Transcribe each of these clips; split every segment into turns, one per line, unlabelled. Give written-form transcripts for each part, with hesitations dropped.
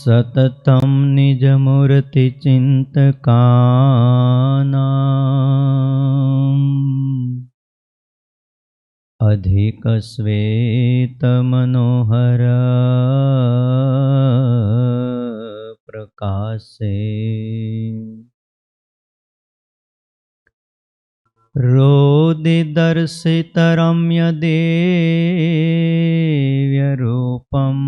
સતતમ નિજમૂર્તિ ચિંતકાનામ અધિક શ્વેત મનોહર પ્રકાશે રોદિ દર્શિત રમ્ય દેવ્ય રૂપમ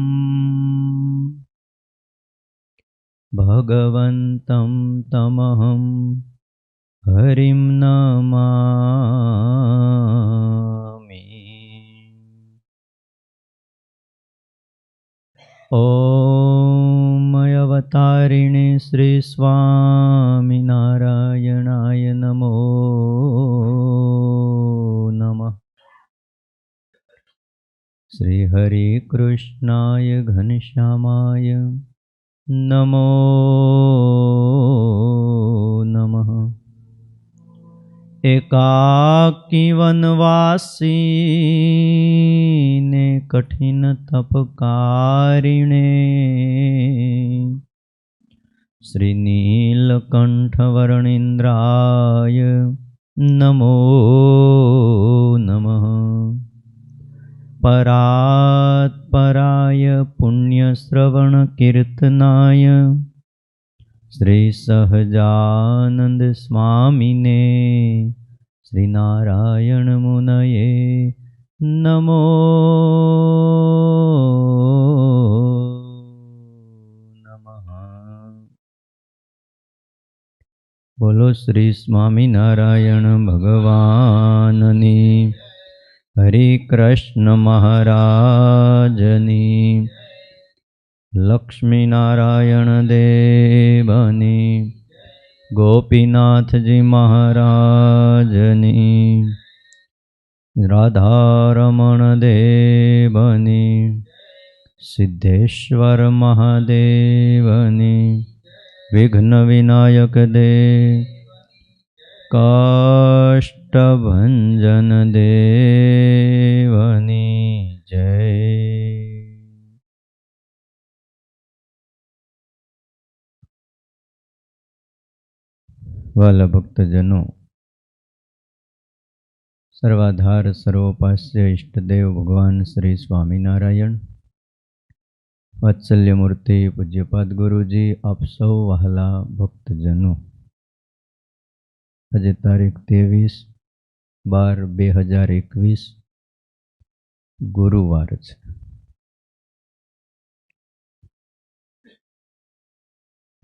ભગવંતમ તમહં હરિમ નમામિ. ઓમ અવતારિણે શ્રી સ્વામિનારાયણાય નમો નમઃ. શ્રી હરિ કૃષ્ણાય ઘનશ્યામાય નમો નમઃ. એકાકી વનવાસીને કઠિન તપકારિણે શ્રી નીલકંઠ વર્ણિન્દ્રાય નમો નમઃ. પરાત્પરાય પુણ્યશ્રવણ કીર્તનાય શ્રી સહજાનંદ સ્વામિને શ્રી નારાયણ મુનયે નમો નમઃ. બોલો શ્રી સ્વામિનારાયણ ભગવાનની, હરે કૃષ્ણ મહારાજની, લક્ષ્મીનારાયણ દેવની, ગોપીનાથજી મહારાજની, રાધારમણ દેવની, સિદ્ધેશ્વર મહાદેવની, વિઘ્ન વિનાયક દેવ, કાષ્ટભંજન દેવની જય. વાલા ભક્તજનો, સર્વાધાર સર્વોપાસ્ય ઈષ્ટદેવ ભગવાન શ્રી સ્વામિનારાયણ, વાત્સલ્ય મૂર્તિ પૂજ્યપાદ ગુરુજી, આપ સૌ વહાલા ભક્તજનો, આજે તારીખ 23/12/2021 ગુરુવાર છે.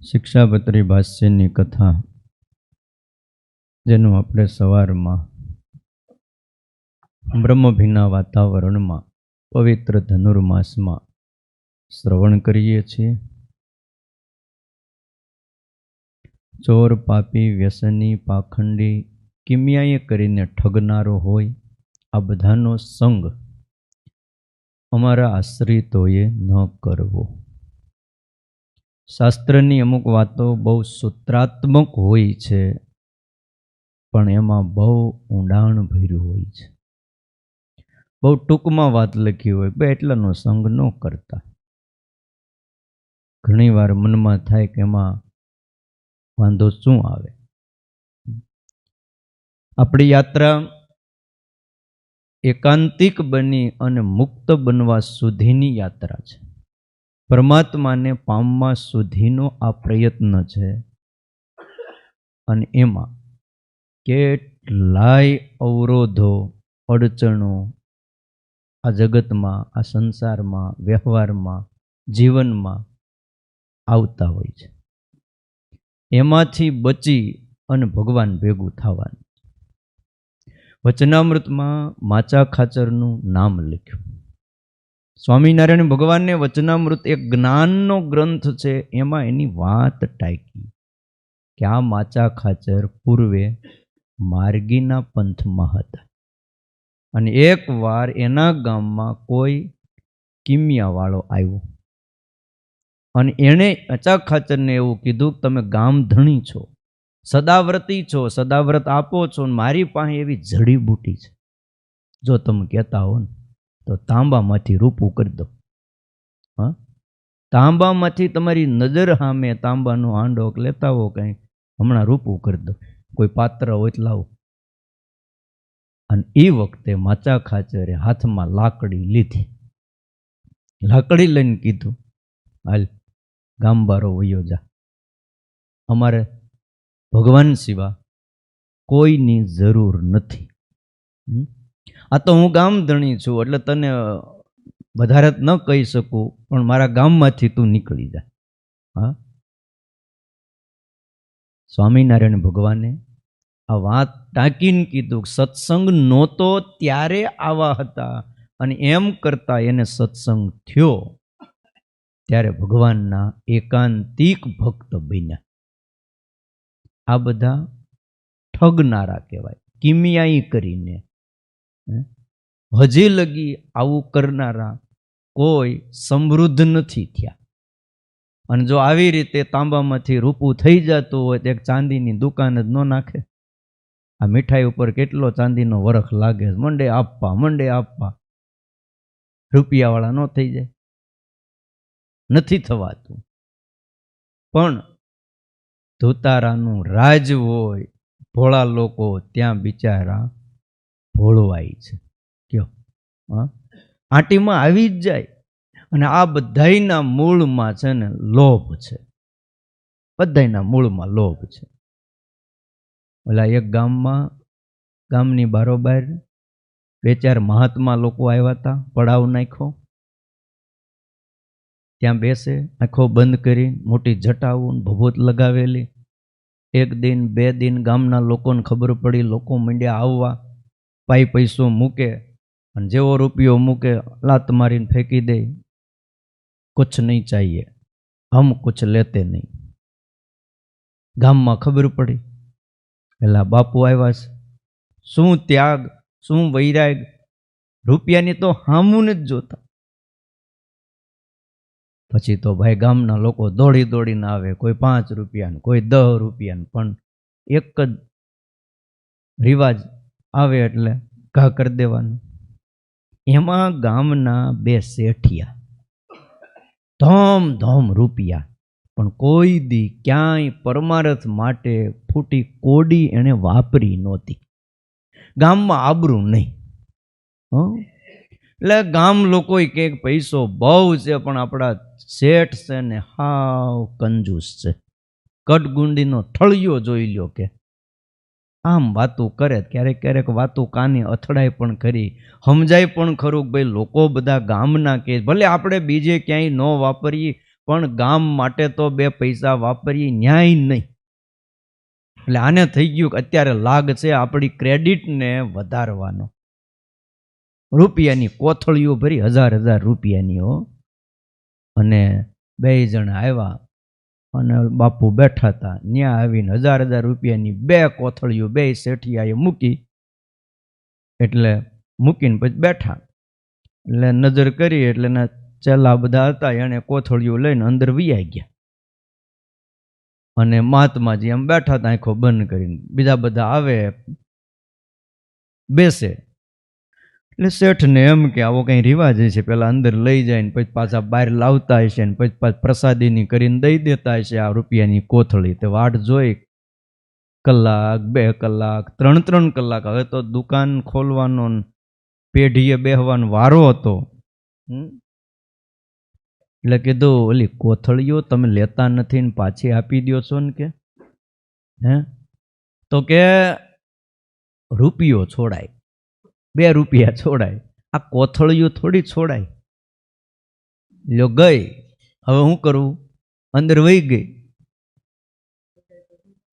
શિક્ષાપત્રી ભાષ્યની કથા, જેનું આપણે સવારમાં બ્રહ્મભીના વાતાવરણમાં પવિત્ર ધનુર્માસમાં શ્રવણ કરીએ છીએ. ચોર, પાપી, વ્યસની, પાખંડી, કિમિયાએ કરીને ઠગનારો હોય, આ બધાનો સંગ અમારા આશ્રિતોએ ન કરવો. શાસ્ત્રની અમુક વાતો બહુ સૂત્રાત્મક હોય છે, પણ એમાં બહુ ઊંડાણ ભર્યું હોય છે. બહુ ટૂંકમાં વાત લખી હોય, બે એટલાનો સંગ ન કરતા. ઘણીવાર મનમાં થાય કે એમાં વાંધો શું આવે. આપણી યાત્રા એકાંતિક બની અને મુક્ત બનવા સુધીની યાત્રા છે. પરમાત્માને પામવા સુધીનો આ પ્રયત્ન છે. અને એમાં કેટલાય અવરોધો, અડચણો આ જગતમાં, આ સંસારમાં, વ્યવહારમાં, જીવનમાં આવતા હોય છે. એમાંથી બચી અને ભગવાન ભેગું થવાનું. વચનામૃતમાં માચા ખાચરનું નામ લખ્યું. સ્વામિનારાયણ ભગવાનને વચનામૃત એક જ્ઞાનનો ગ્રંથ છે. એમાં એની વાત ટાંકી કે આ માચા ખાચર પૂર્વે માર્ગીના પંથમાં હતા, અને એકવાર એના ગામમાં કોઈ કિમિયાવાળો આવ્યો અને એણે માચા ખાચરને એવું કીધું, તમે ગામ ધણી છો, સદાવ્રતી છો, સદાવ્રત આપો છો, મારી પાસે એવી જડીબૂટી છે, જો તમે કહેતા હો ને તો તાંબામાંથી રૂપું કરી દો. હા, તાંબામાંથી તમારી નજર સામે તાંબાનો હાંડો લેતા હો કંઈ, હમણાં રૂપું કરી દો, કોઈ પાત્ર હોય તો લાવો. અને એ વખતે માચા ખાચરે હાથમાં લાકડી લીધી, લાકડી લઈને કીધું, હાલ ગામબારો વયો જા, અમારે ભગવાન સિવા કોઈની જરૂર નથી. આ તો હું ગામ ધણી છું એટલે તને વધારે ન કહી શકું, પણ મારા ગામમાંથી તું નીકળી જા. હા, સ્વામિનારાયણ ભગવાને આ વાત ટાંકીને કીધું, સત્સંગ નહોતો ત્યારે આવા હતા, અને એમ કરતા એને સત્સંગ થયો ત્યારે ભગવાનના એકાંતિક ભક્ત બન્યા. આ બધા ઠગનારા કહેવાય, કિમિયાઈ કરીને. હજી લગી આવું કરનારા કોઈ સમૃદ્ધ નથી થયા. અને જો આવી રીતે તાંબામાંથી રૂપું થઈ જતું હોય તો એક ચાંદીની દુકાન જ ન નાખે. આ મીઠાઈ ઉપર કેટલો ચાંદીનો વરખ લાગે, મંડે આપવા, રૂપિયાવાળા ન થઈ જાય, નથી થવાતું. પણ ધોતારાનું રાજ હોય, ભોળા લોકો ત્યાં બિચારા ભોળવાય છે. કયો હા, આંટીમાં આવી જ જાય. અને આ બધાયના મૂળમાં છે ને લોભ છે, બધાયના મૂળમાં લોભ છે. ઓલા એક ગામની બારોબાર 2-4 મહાત્મા લોકો આવ્યા હતા, પડાવ નાખ્યો, ત્યાં બેસે, આંખો બંધ કરી, મોટી જટાવું ભભૂત લગાવેલી. 1 દિન 2 દિન ગામના લોકોને ખબર પડી, લોકો મંડ્યા આવવા, પૈસો મૂકે, અને જેવો રૂપિયો મૂકે લાત મારીને ફેંકી દે, કુછ નહીં ચાહીએ, હમ કુછ લેતે નહીં. ગામમાં ખબર પડી, પેલા બાપુ આવ્યા છે, શું ત્યાગ, શું વૈરાગ, રૂપિયાની તો હામું જ જોતા. પછી તો ભાઈ ગામના લોકો દોડી દોડીને આવે, કોઈ 5 રૂપિયાને, કોઈ 10 રૂપિયાને, પણ એક જ રિવાજ આવે એટલે ઘા કરી દેવાનું. એમાં ગામના 2 શેઠિયા, ધોમ રૂપિયા, પણ કોઈ દી ક્યાંય પરમારથ માટે ફૂટી કોડી એને વાપરી નહોતી. ગામમાં આબરૂ નહીં. એટલે ગામ લોકો કે પૈસો બહુ છે, પણ આપણા શેઠ છે ને હાવ કંજૂસ છે, કટગુંડીનો ઠળિયો જોઈ લ્યો. કે આમ વાતું કરે, ક્યારેક વાતું કાને અથડાય પણ ખરી, સમજાય પણ ખરું. ભાઈ લોકો બધા ગામના કે ભલે આપણે બીજે ક્યાંય ન વાપરીએ, પણ ગામ માટે તો 2 પૈસા વાપરીએ, ન્યાય નહીં. એટલે આને થઈ ગયું કે અત્યારે લાગ છે આપણી ક્રેડિટને વધારવાનો. રૂપિયાની કોથળીઓ ભરી, 1000 રૂપિયાની હો. અને 2 જણા આવ્યા અને બાપુ બેઠા હતા, ત્યાં આવીને 1000 રૂપિયાની 2 કોથળીઓ 2 શેઠિયાએ મૂકી. એટલે મૂકીને પછી બેઠા, એટલે નજર કરી, એટલે એના ચેલા બધા હતા, એને કોથળીઓ લઈને અંદર વિયાઈ ગયા. અને મહાત્માજી એમ બેઠા હતા આંખો બંધ કરીને, બીજા બધા આવે બેસે. એટલે શેઠને એમ કે આવો કંઈ રિવાજ છે, પેલા અંદર લઈ જાય ને પછી પાછા બહાર લાવતા હશે ને પછી પાછા પ્રસાદીની કરીને દઈ દેતા હશે આ રૂપિયાની કોથળી. તે વાટ જોઈ, કલાક 2 કલાક 3 કલાક. હવે તો દુકાન ખોલવાનો, પેઢીએ બેહવાનો વારો હતો. એટલે કીધું, ઓલી કોથળીઓ તમે લેતા નથી ને પાછી આપી દો છો ને કે તો કે રૂપિયો છોડાય, 2 રૂપિયા છોડાય, આ કોથળીઓ થોડી છોડાય. લ્યો ગઈ, હવે શું કરું, અંદર વહી ગઈ,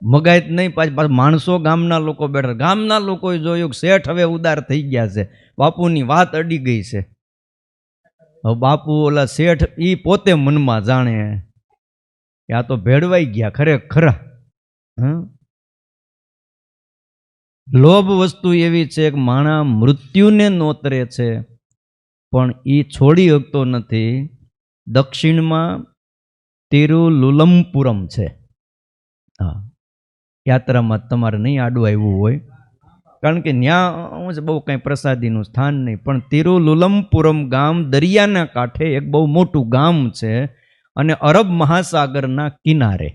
મગાય નહીં. પાછા માણસો ગામના લોકો બેઠા, ગામના લોકોએ જોયું શેઠ હવે ઉદાર થઈ ગયા છે, બાપુની વાત અડી ગઈ છે. હવે બાપુ ઓલા શેઠ ઈ પોતે મનમાં જાણે કે આ તો ભેળવાઈ ગયા ખરેખર. લોભ વસ્તુ એવી છે કે માણા મૃત્યુને નોતરે છે, પણ એ છોડી શકતો નથી. દક્ષિણમાં તિરુલુલમપુરમ છે. હા, યાત્રામાં તમારે નહીં આડું આવ્યું હોય, કારણ કે ત્યાં બહુ કંઈ પ્રસાદીનું સ્થાન નહીં, પણ તિરુલુલમપુરમ ગામ દરિયાના કાંઠે એક બહુ મોટું ગામ છે. અને અરબ મહાસાગરના કિનારે.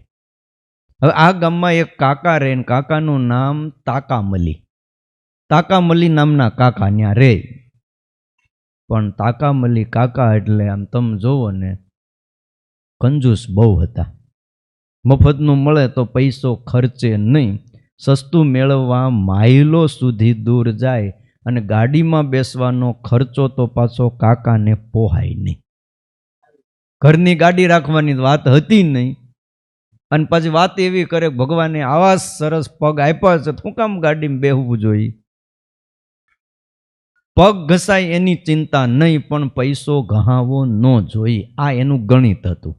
હવે આ ગામમાં એક કાકા રહે, કાકાનું નામ તાકામલી. તાકામલી નામના કાકા ત્યાં રહે. પણ તાકામલી કાકા એટલે આમ તમે જોવો ને કંજૂસ બહુ હતા. મફતનું મળે તો પૈસો ખર્ચે નહીં, સસ્તું મેળવવા માઇલો સુધી દૂર જાય, અને ગાડીમાં બેસવાનો ખર્ચો તો પાછો કાકાને પોહાય નહીં. ઘરની ગાડી રાખવાની વાત હતી નહીં, અને પછી વાત એવી કરે ભગવાને આવા સરસ પગ આપ્યા છે, શું કામ ગાડીમાં બેહવું જોઈએ? પગ ઘસાય એની ચિંતા નહીં, પણ પૈસો ઘહાવો ન જોઈએ, આ એનું ગણિત હતું.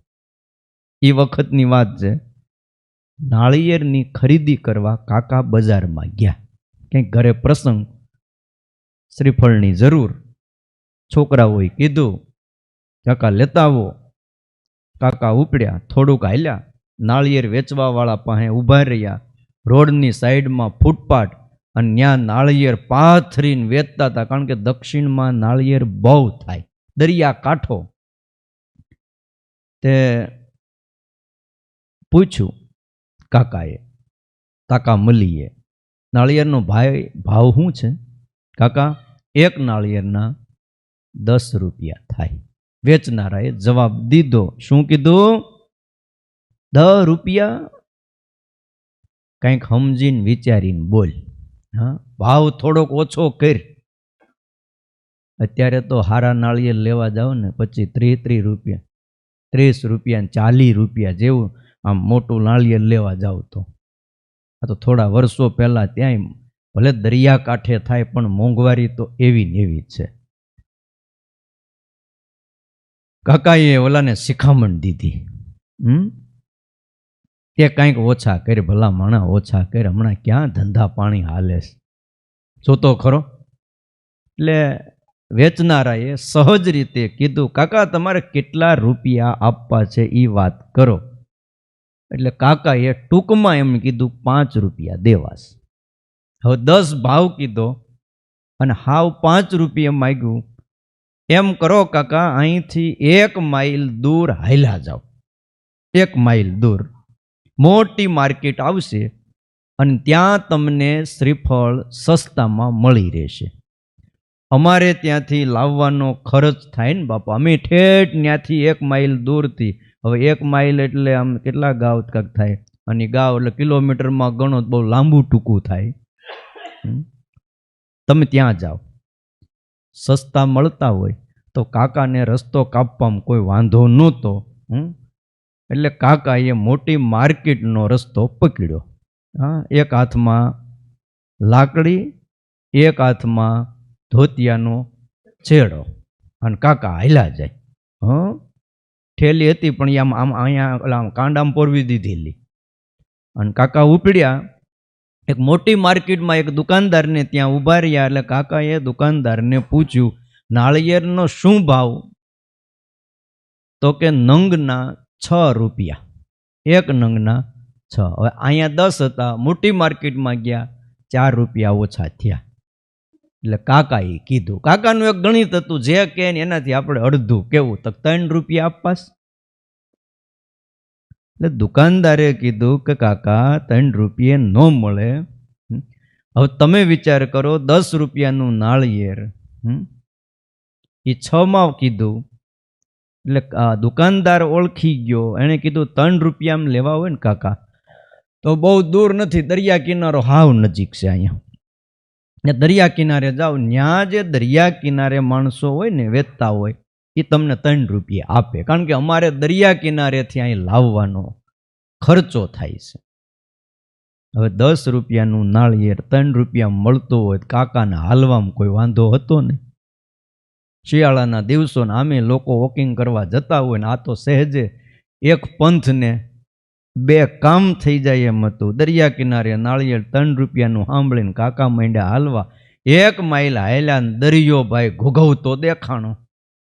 એ વખતની વાત છે. નાળિયેરની ખરીદી કરવા કાકા બજારમાં ગયા. કંઈક ઘરે પ્રસંગ, શ્રીફળની જરૂર, છોકરાઓએ કીધું કાકા લેતા આવો. કાકા ઉપડ્યા, થોડુંક હાલ્યા, નાળિયેર વેચવાવાળા પાસે ઊભા રહ્યા. રોડની સાઈડમાં ફૂટપાથ, અને ત્યાં નાળિયેર પાથરીને વેચતા હતા, કારણ કે દક્ષિણમાં નાળિયેર બહુ થાય, દરિયા કાંઠો. તે પૂછ્યું કાકાએ, તાકામલીએ, નાળિયેરનો ભાવ શું છે? કાકા, એક નાળિયેરના 10 રૂપિયા થાય. વેચનારાએ જવાબ દીધો. શું કીધું? 10 રૂપિયા? કંઈક સમજીને વિચારીને બોલ. હા, ભાવ થોડોક ઓછો કર. અત્યારે તો હારા નાળિયેર લેવા જાઓ ને પછી 30 રૂપિયા, 30 રૂપિયા, 40 રૂપિયા જેવું આમ મોટું નાળિયેર લેવા જાવ તો. આ તો થોડા વર્ષો પહેલા ત્યાંય ભલે દરિયા કાંઠે થાય, પણ મોંઘવારી તો એવી ને એવી જ છે. કાકાએ ઓલાને શિખામણ દીધી, તે કંઈક ઓછા કરે, ભલા માણા ઓછા કરે, હમણાં ક્યાં ધંધા પાણી હાલે છે, જોતો ખરો. એટલે વેચનારાએ સહજ રીતે કીધું, કાકા તમારે કેટલા રૂપિયા આપવા છે એ વાત કરો. એટલે કાકાએ ટૂંકમાં એમ કીધું 5 રૂપિયા દેવાશ. હવે 10 ભાવ કીધો અને હાવ 5 રૂપિયા માગ્યું. એમ કરો કાકા, અહીંથી 1 માઇલ દૂર હાલ્યા જાઓ. 1 માઇલ દૂર મોટી માર્કેટ આવશે, અને ત્યાં તમને શ્રીફળ સસ્તામાં મળી રહેશે. અમારે ત્યાંથી લાવવાનો ખર્ચ થાય ને બાપા, અમે ઠેઠ ત્યાંથી 1 માઇલ દૂરથી. હવે 1 માઇલ એટલે આમ કેટલા ગાવ કાંક થાય, અને ગાવ એટલે કિલોમીટરમાં ગણો બહુ લાંબુ ટૂંકું થાય. તમે ત્યાં જાઓ, સસ્તા મળતા હોય તો કાકાને રસ્તો કાપવામાં કોઈ વાંધો નહોતો. એટલે કાકાએ મોટી માર્કેટનો રસ્તો પકડ્યો. હા, એક હાથમાં લાકડી, એક હાથમાં ધોતિયાનો છેડો, અને કાકા હાલ્યા જાય. ઠેલી હતી પણ આમ આમ અહીંયા કાંડામાં પોરવી દીધેલી. અને કાકા ઉપડ્યા. એક મોટી માર્કેટમાં એક દુકાનદારને ત્યાં ઊભા રહ્યા. એટલે કાકાએ દુકાનદારને પૂછ્યું, નાળિયેરનો શું ભાવ? તો કે નંગના 6 રૂપિયા, 1 નંગના 6. હવે અહીંયા 10 હતા, મોટી માર્કેટમાં ગયા, 4 રૂપિયા ઓછા થયા. એટલે કાકાએ કીધું, કાકાનું એક ગણિત હતું, જે કે એનાથી આપણે અડધું કેવું, તો 3 રૂપિયા આપવાસ. એટલે દુકાનદારે કીધું કે કાકા 3 રૂપિયે ન મળે. હવે તમે વિચાર કરો, 10 રૂપિયાનું નાળિયેર એ 6માં કીધું. એટલે દુકાનદાર ઓળખી ગયો, એણે કીધું 3 રૂપિયામાં લેવા હોય ને કાકા તો બહુ દૂર નથી, દરિયા કિનારો હાવ નજીક છે અહીંયા. ને દરિયા કિનારે જાઓ, ત્યાં જે દરિયા કિનારે માણસો હોય ને વેચતા હોય, એ તમને 3 રૂપિયા આપે, કારણ કે અમારે દરિયા કિનારેથી અહીં લાવવાનો ખર્ચો થાય છે. હવે 10 રૂપિયાનું નાળિયેર 3 રૂપિયા મળતું હોય, કાકાને હાલવામાં કોઈ વાંધો હતો ને. શિયાળાના દિવસોને આમે લોકો વોકિંગ કરવા જતા હોય ને, આ તો સહેજે એક પંથને 2 કામ થઈ જાય એમ હતું. દરિયા કિનારે નાળિયેર 3 રૂપિયાનું સાંભળીને કાકા માંડ્યા હાલવા. 1 માઇલ હાલ્યા ને દરિયો ભાઈ ઘોઘવતો દેખાણો.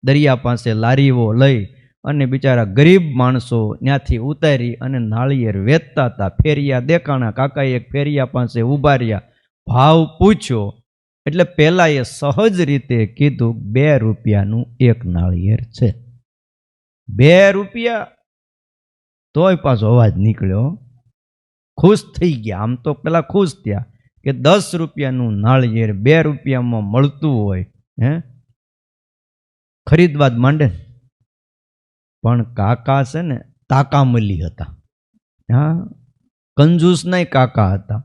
દરિયા પાસે લારીઓ લઈ અને બિચારા ગરીબ માણસો ત્યાંથી ઉતારી અને નાળિયેર વેચતા હતા. ફેરિયા દેખાણા. કાકાએ એક ફેરિયા પાસે ઊભા રહ્યા, ભાવ પૂછ્યો. એટલે પહેલા એ સહજ રીતે કીધું 2 રૂપિયાનું 1 નાળિયેર છે. 2 રૂપિયા? તોય પાછો અવાજ નીકળ્યો. ખુશ થઈ ગયા. આમ તો પેલા ખુશ થયા કે 10 રૂપિયાનું નાળિયેર 2 રૂપિયામાં મળતું હોય, ખરીદવા જ માંડે. પણ કાકા છે ને તાકામલી હતા. હા, કંજૂસ નહીં કાકા હતા.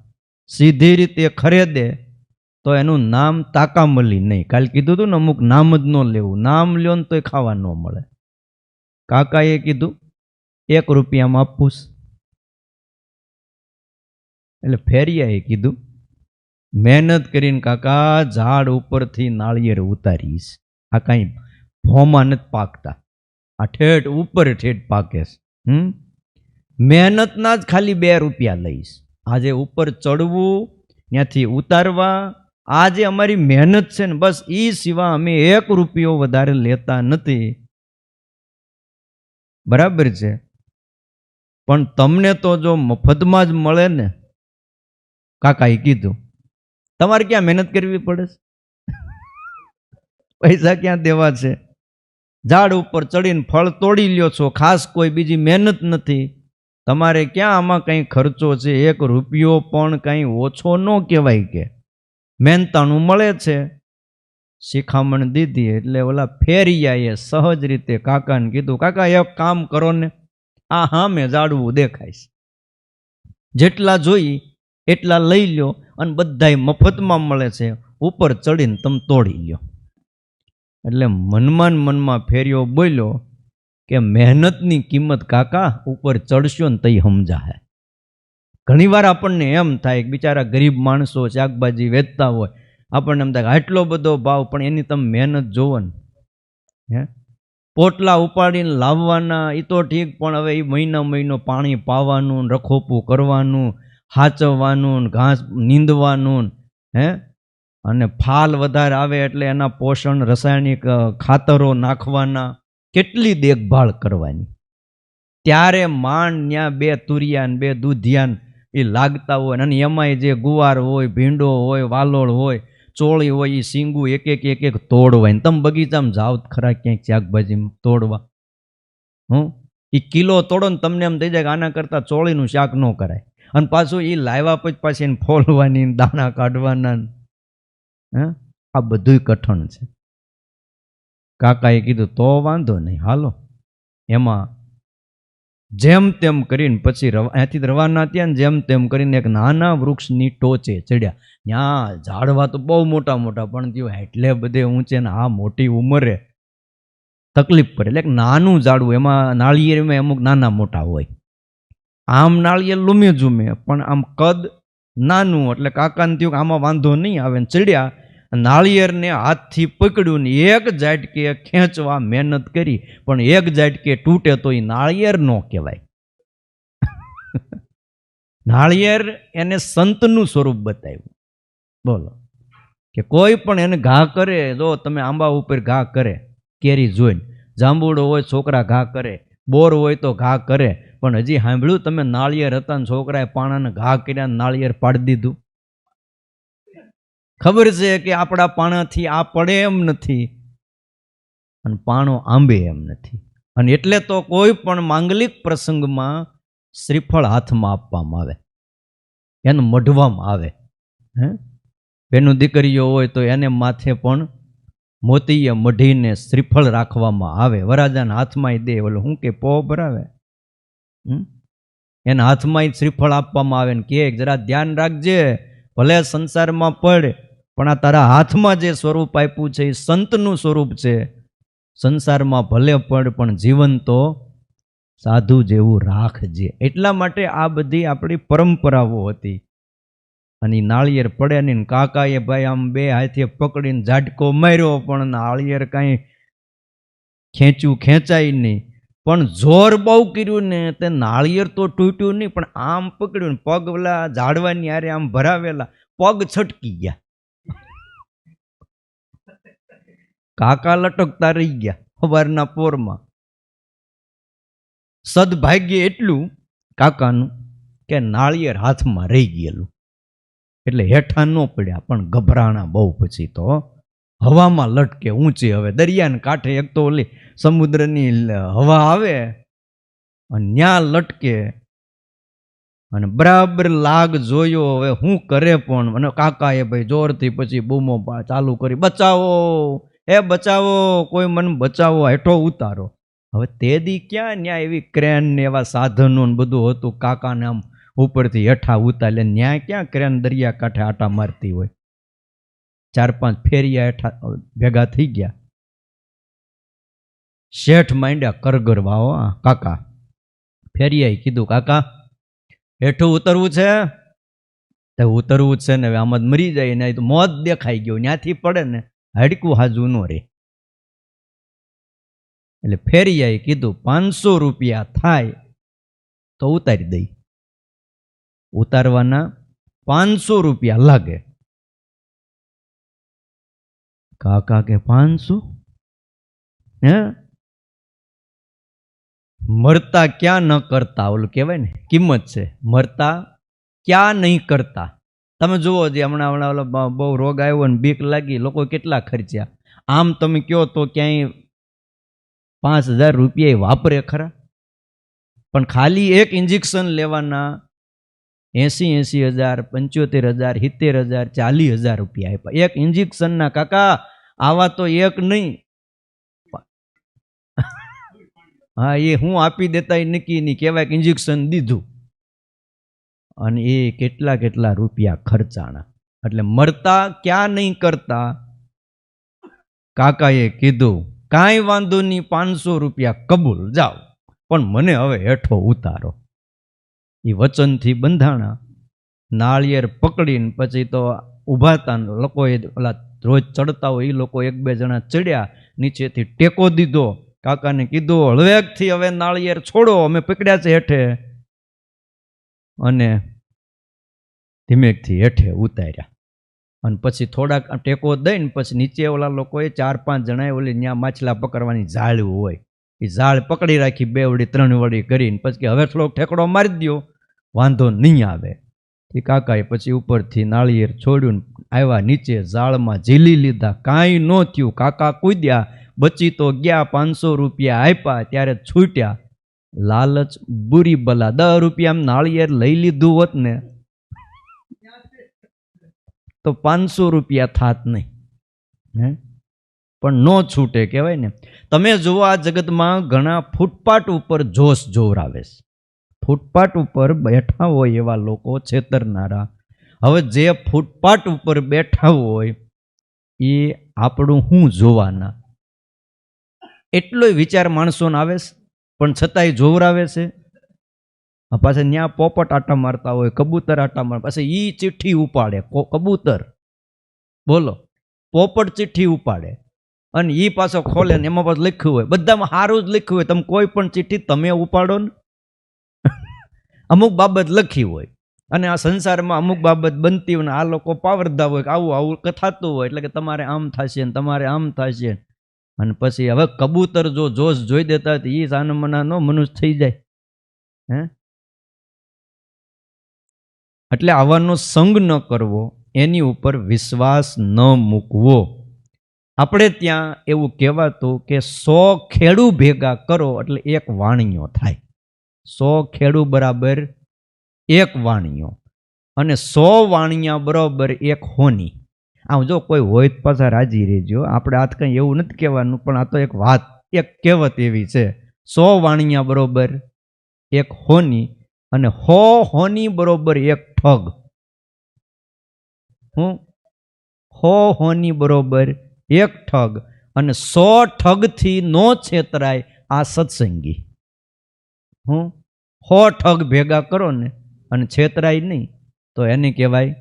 સીધી રીતે ખરીદે તો એનું નામ તાકામલી નહીં. કાલ કીધું હતું ને અમુક નામ જ ન લેવું, નામ લ્યો ને તોય ખાવા ન મળે. કાકાએ કીધું 1 રૂપિયામાં આપું. એટલે ફેરિયાએ કીધું મહેનત કરીને કાકા ઝાડ ઉપરથી નાળિયેર ઉતારીશ. આ કાંઈ ભોમાં નથી પાકતા, આ ઠેઠ ઉપર ઠેઠ પાકે છે. મહેનતના જ ખાલી 2 રૂપિયા લઈશ. આજે ઉપર ચડવું, ત્યાંથી ઉતારવા, આ જે અમારી મહેનત છે ને બસ એ સિવાય અમે 1 રૂપિયો વધારે લેતા નથી. બરાબર છે, પણ તમને તો જો મફતમાં જ મળે ને, કાકાએ કીધું, તમારે ક્યાં મહેનત કરવી પડે છે? પૈસા ક્યાં દેવા છે? ઝાડ ઉપર ચડીને ફળ તોડી લ્યો છો, ખાસ કોઈ બીજી મહેનત નથી. તમારે ક્યાં આમાં કંઈ ખર્ચો છે? 1 રૂપિયો પણ કંઈ ઓછો ન કહેવાય કે મહેનતાણું મળે છે. શિખામણ દીધી એટલે ઓલા ફેરિયાએ સહજ રીતે કાકાને કીધું, કાકા એક કામ કરો ને, આ હામે ઝાડવું દેખાય છે, જેટલા જોઈ એટલા લઈ લ્યો અને બધાય મફતમાં મળે છે, ઉપર ચડીને તમે તોડી લ્યો. એટલે મનમાં ફેરિયો બોલ્યો કે મહેનતની કિંમત કાકા ઉપર ચડશો ને તઈ સમજાય. ઘણીવાર આપણને એમ થાય કે બિચારા ગરીબ માણસો શાકભાજી વેચતા હોય, આપણને એમ થાય આટલો બધો ભાવ, પણ એની તમે મહેનત જોવો ને. પોટલા ઉપાડીને લાવવાના એ તો ઠીક, પણ હવે એ મહિનો પાણી પાવાનું, રખોપું કરવાનું, હાચવવાનું, ઘાસ નીંદવાનું, અને ફાલ વધારે આવે એટલે એના પોષણ રાસાયણિક ખાતરો નાખવાના, કેટલી દેખભાળ કરવાની. ત્યારે માંડ ત્યાં 2 તુરિયા ને 2 દૂધિયા એ લાગતા હોય, અને એમાંય જે ગુવાર હોય, ભીંડો હોય, વાલોળ હોય, ચોળી હોય, એ સીંગું એક તોડવાય. તમે બગીચામાં જાઓ ખરા ક્યાંક શાકભાજી તોડવા, એ કિલો તોડો ને તમને એમ થઈ જાય કે આના કરતાં ચોળીનું શાક ન કરાય. અને પાછું એ લાવ્યા પછી પાછી એને ફોલવાની, દાણા કાઢવાના, આ બધું કઠણ છે. કાકાએ કીધું તો વાંધો નહીં, હાલો. એમાં જેમ તેમ કરીને પછી અહીંયાથી રવાના થયા ને, જેમ તેમ કરીને એક નાના વૃક્ષની ટોચે ચડ્યા. ત્યાં ઝાડવા તો બહુ મોટા મોટા, પણ થયું એટલે બધે ઊંચે ને આ મોટી ઉંમરે તકલીફ પડે. એટલે નાનું ઝાડવું, એમાં નાળિયેરમાં અમુક નાના મોટા હોય. આમ નાળિયેર લૂમે ઝૂમે, પણ આમ કદ નાનું. એટલે કાકાને થયું કે આમાં વાંધો નહીં આવે. ચડ્યા, નાળિયેરને હાથથી પકડ્યું ને એક ઝાટકે ખેંચવા મહેનત કરી, પણ એક ઝાટકે તૂટે તો એ નાળિયેર ન કહેવાય. નાળિયેર એને સંતનું સ્વરૂપ બતાવ્યું. બોલો કે કોઈ પણ એને ઘા કરે, જો તમે આંબા ઉપર ઘા કરે, કેરી જોઈને, જાંબુડો હોય છોકરા ઘા કરે, બોર હોય તો ઘા કરે, પણ હજી સાંભળ્યું તમે નાળિયેર હતા ને છોકરાએ પાણાને ઘા કર્યા, નાળિયેર પાડી દીધું? ખબર છે કે આપણા પાણાથી આ પડે એમ નથી, અને પાણો આંબે એમ નથી. અને એટલે તો કોઈ પણ માંગલિક પ્રસંગમાં શ્રીફળ હાથમાં આપવામાં આવે, એને મઢવામાં આવે. બેનું દીકરીઓ હોય તો એને માથે પણ મોતીએ મઢીને શ્રીફળ રાખવામાં આવે. વરાજાના હાથમાં દે, ઓલો શું કે પો ભરાવે, એના હાથમાં શ્રીફળ આપવામાં આવે ને કે જરા ધ્યાન રાખજે, ભલે સંસારમાં પડ, પણ આ તારા હાથમાં જે સ્વરૂપ આપ્યું છે એ સંતનું સ્વરૂપ છે. સંસારમાં ભલે પડ, પણ જીવન તો સાધુ જેવું રાખજે. એટલા માટે આ બધી આપણી પરંપરાઓ હતી. અને નાળિયેર પડે નહીં. કાકાએ ભાઈ આમ 2 હાથે પકડીને ઝાટકો માર્યો, પણ નાળિયેર કાંઈ ખેંચાય નહીં. પણ જોર બહુ કર્યું ને તે નાળિયેર તો તૂટ્યું નહીં, પણ આમ પકડ્યું ને પગ ઓલા ઝાડવાની હારે આમ ભરાવેલા, પગ છટકી ગયા. કાકા લટકતા રહી ગયા સવારના પોરમાં. સદભાગ્ય એટલું કાકાનું કે નાળિયેર હાથમાં રહી ગયેલું, એટલે હેઠા ન પડ્યા, પણ ગભરાણા બહુ. પછી તો હવામાં લટકે ઊંચી. હવે દરિયાને કાંઠે એક તો ઓલી સમુદ્રની હવા આવે, અને ન્યા લટકે અને બરાબર લાગ જોયો. હવે હું કરે પણ, અને કાકાએ ભાઈ જોરથી પછી બૂમો ચાલુ કરી, બચાવો, એ બચાવો, કોઈ મને બચાવો, હેઠો ઉતારો. હવે તે દી ક્યાં ન્યા એવી ક્રેન ને એવા સાધનો ને બધું હતું, કાકાને આમ ઉપરથી હેઠા ઉતારે, ન્યા ક્યાં ક્રેન દરિયા કાંઠે આટા મારતી હોય. 4-5 ફેરિયા હેઠા ભેગા થઈ ગયા. શેઠ માંડ્યા કરગરવા, હો કાકા. ફેરિયાએ કીધું, કાકા હેઠું ઉતરવું છે? તો ઉતરવું જ છે ને, હવે આમ જ મરી જાય ને, તો મોત દેખાઈ ગયો, ત્યાંથી પડે ને હાડકું હાજુ ન રે. એટલે ફેરિયાએ કીધું 500 રૂપિયા થાય તો ઉતારી દઈ. ઉતારવાના 500 રૂપિયા લાગે. કાકા કે 500? હે? મરતા ક્યાં ન કરતા, ઓલું કહેવાય ને, કિંમત છે. મરતા ક્યાં નહીં કરતા. તમે જુઓ, જે હમણાં બહુ રોગ આવ્યો ને બીક લાગી, લોકો કેટલા ખર્ચ્યા. આમ તમે કહો તો ક્યાંય 5,000 રૂપિયા વાપરે ખરા? પણ ખાલી એક ઇન્જેક્શન લેવાના 80,000, 75,000, 70,000, 40,000 રૂપિયા આપ્યા એક ઇન્જેક્શનના. કાકા આવા તો એક નહીં, હા, એ હું આપી દેતા એ નક્કી નહીં, કહેવાય કે ઇન્જેક્શન દીધું. અને એ કેટલા કેટલા રૂપિયા ખર્ચાણા. એટલે મરતા ક્યાં નહીં કરતા. કાકાએ કીધું, કાંઈ વાંધો નહીં, 500 રૂપિયા કબૂલ, જાઓ, પણ મને હવે હેઠો ઉતારો. એ વચનથી બંધાણા. નાળિયેર પકડીને પછી તો ઊભા હતા, લોકોએ ઓલા રોજ ચડતા હોય એ લોકો 1-2 જણા ચડ્યા, નીચેથી ટેકો દીધો. કાકાને કીધું, હળવેકથી હવે નાળિયેર છોડો, અમે પકડ્યા છે હેઠે. અને ધીમેકથી હેઠે ઉતાર્યા. અને પછી થોડાક ટેકો દઈને પછી નીચે ઓલા લોકોએ 4-5 જણાએ ઓલી ત્યાં માછલા પકડવાની જાળ હોય, એ જાળ પકડી રાખી, 2 વડી 3 વડી કરીને પછી કે હવે થોડોક ઠેકડો મારી દો, વાંધો નહીં આવે. એ કાકાએ પછી ઉપરથી નાળિયેર છોડ્યું, આવ્યા નીચે, જાળમાં ઝીલી લીધા, કાંઈ ન થયું. કાકા કૂદ્યા, બચી તો ગયા, 500 રૂપિયા આપ્યા, ત્યારે છૂટ્યા. લાલચ બુરી બલા. 10 રૂપિયા નાળિયેર લઈ લીધું હોત ને તો 500 રૂપિયા થાત નહીં. હે? પણ ન છૂટે, કહેવાય ને. તમે જુઓ, આ જગતમાં ઘણા ફૂટપાથ ઉપર જોશ જોવરાવે છે. ફૂટપાથ ઉપર બેઠા હોય એવા લોકો છેતરનારા. હવે જે ફૂટપાથ ઉપર બેઠા હોય એ આપણું શું જોવાના, એટલો વિચાર માણસોને આવે છે, પણ છતાંય જોવરાવે છે. પાછા ત્યાં પોપટ આટા મારતા હોય, કબૂતર આટા મારતા, પાછા એ ચિઠ્ઠી ઉપાડે. કબૂતર બોલો, પોપટ ચિઠ્ઠી ઉપાડે અને એ પાછો ખોલે ને એમાં પાછું લખ્યું હોય, બધામાં સારું જ લખ્યું હોય. તમે કોઈ પણ ચિઠ્ઠી તમે ઉપાડો ને, અમુક બાબત લખી હોય, અને આ સંસારમાં અમુક બાબત બનતી હોય, આ લોકો પાવરદા હોય કે આવું આવું કથાતું હોય, એટલે કે તમારે આમ થશે ને તમારે આમ થશે. અને પછી હવે કબૂતર જો જોશ જોઈ દેતા એ સાનમના નો મનુષ્ય થઈ જાય. હે? એટલે આવાનો સંગ ન કરવો, એની ઉપર વિશ્વાસ ન મૂકવો. આપણે ત્યાં એવું કહેવાતું કે 100 ખેડૂ ભેગા કરો એટલે 1 વાણિયો થાય. 100 ખેડૂ બરાબર 1 વાણિયો, અને 100 વાણિયા બરાબર 1 હોની. આમ જો કોઈ હોય તો પાછા રાજી રહેજો, આપણે આજ કંઈ એવું નથી કહેવાનું, પણ આ તો એક વાત, એક કહેવત એવી છે. 100 વાણિયા બરોબર 1 હોની, અને 100 હોની બરોબર 1 ઠગ. હું 100 હોની બરોબર 1 ઠગ, અને 100 ઠગથી નો છેતરાય આ સત્સંગી. હું 100 ઠગ ભેગા કરો ને અને છેતરાય નહીં તો એને કહેવાય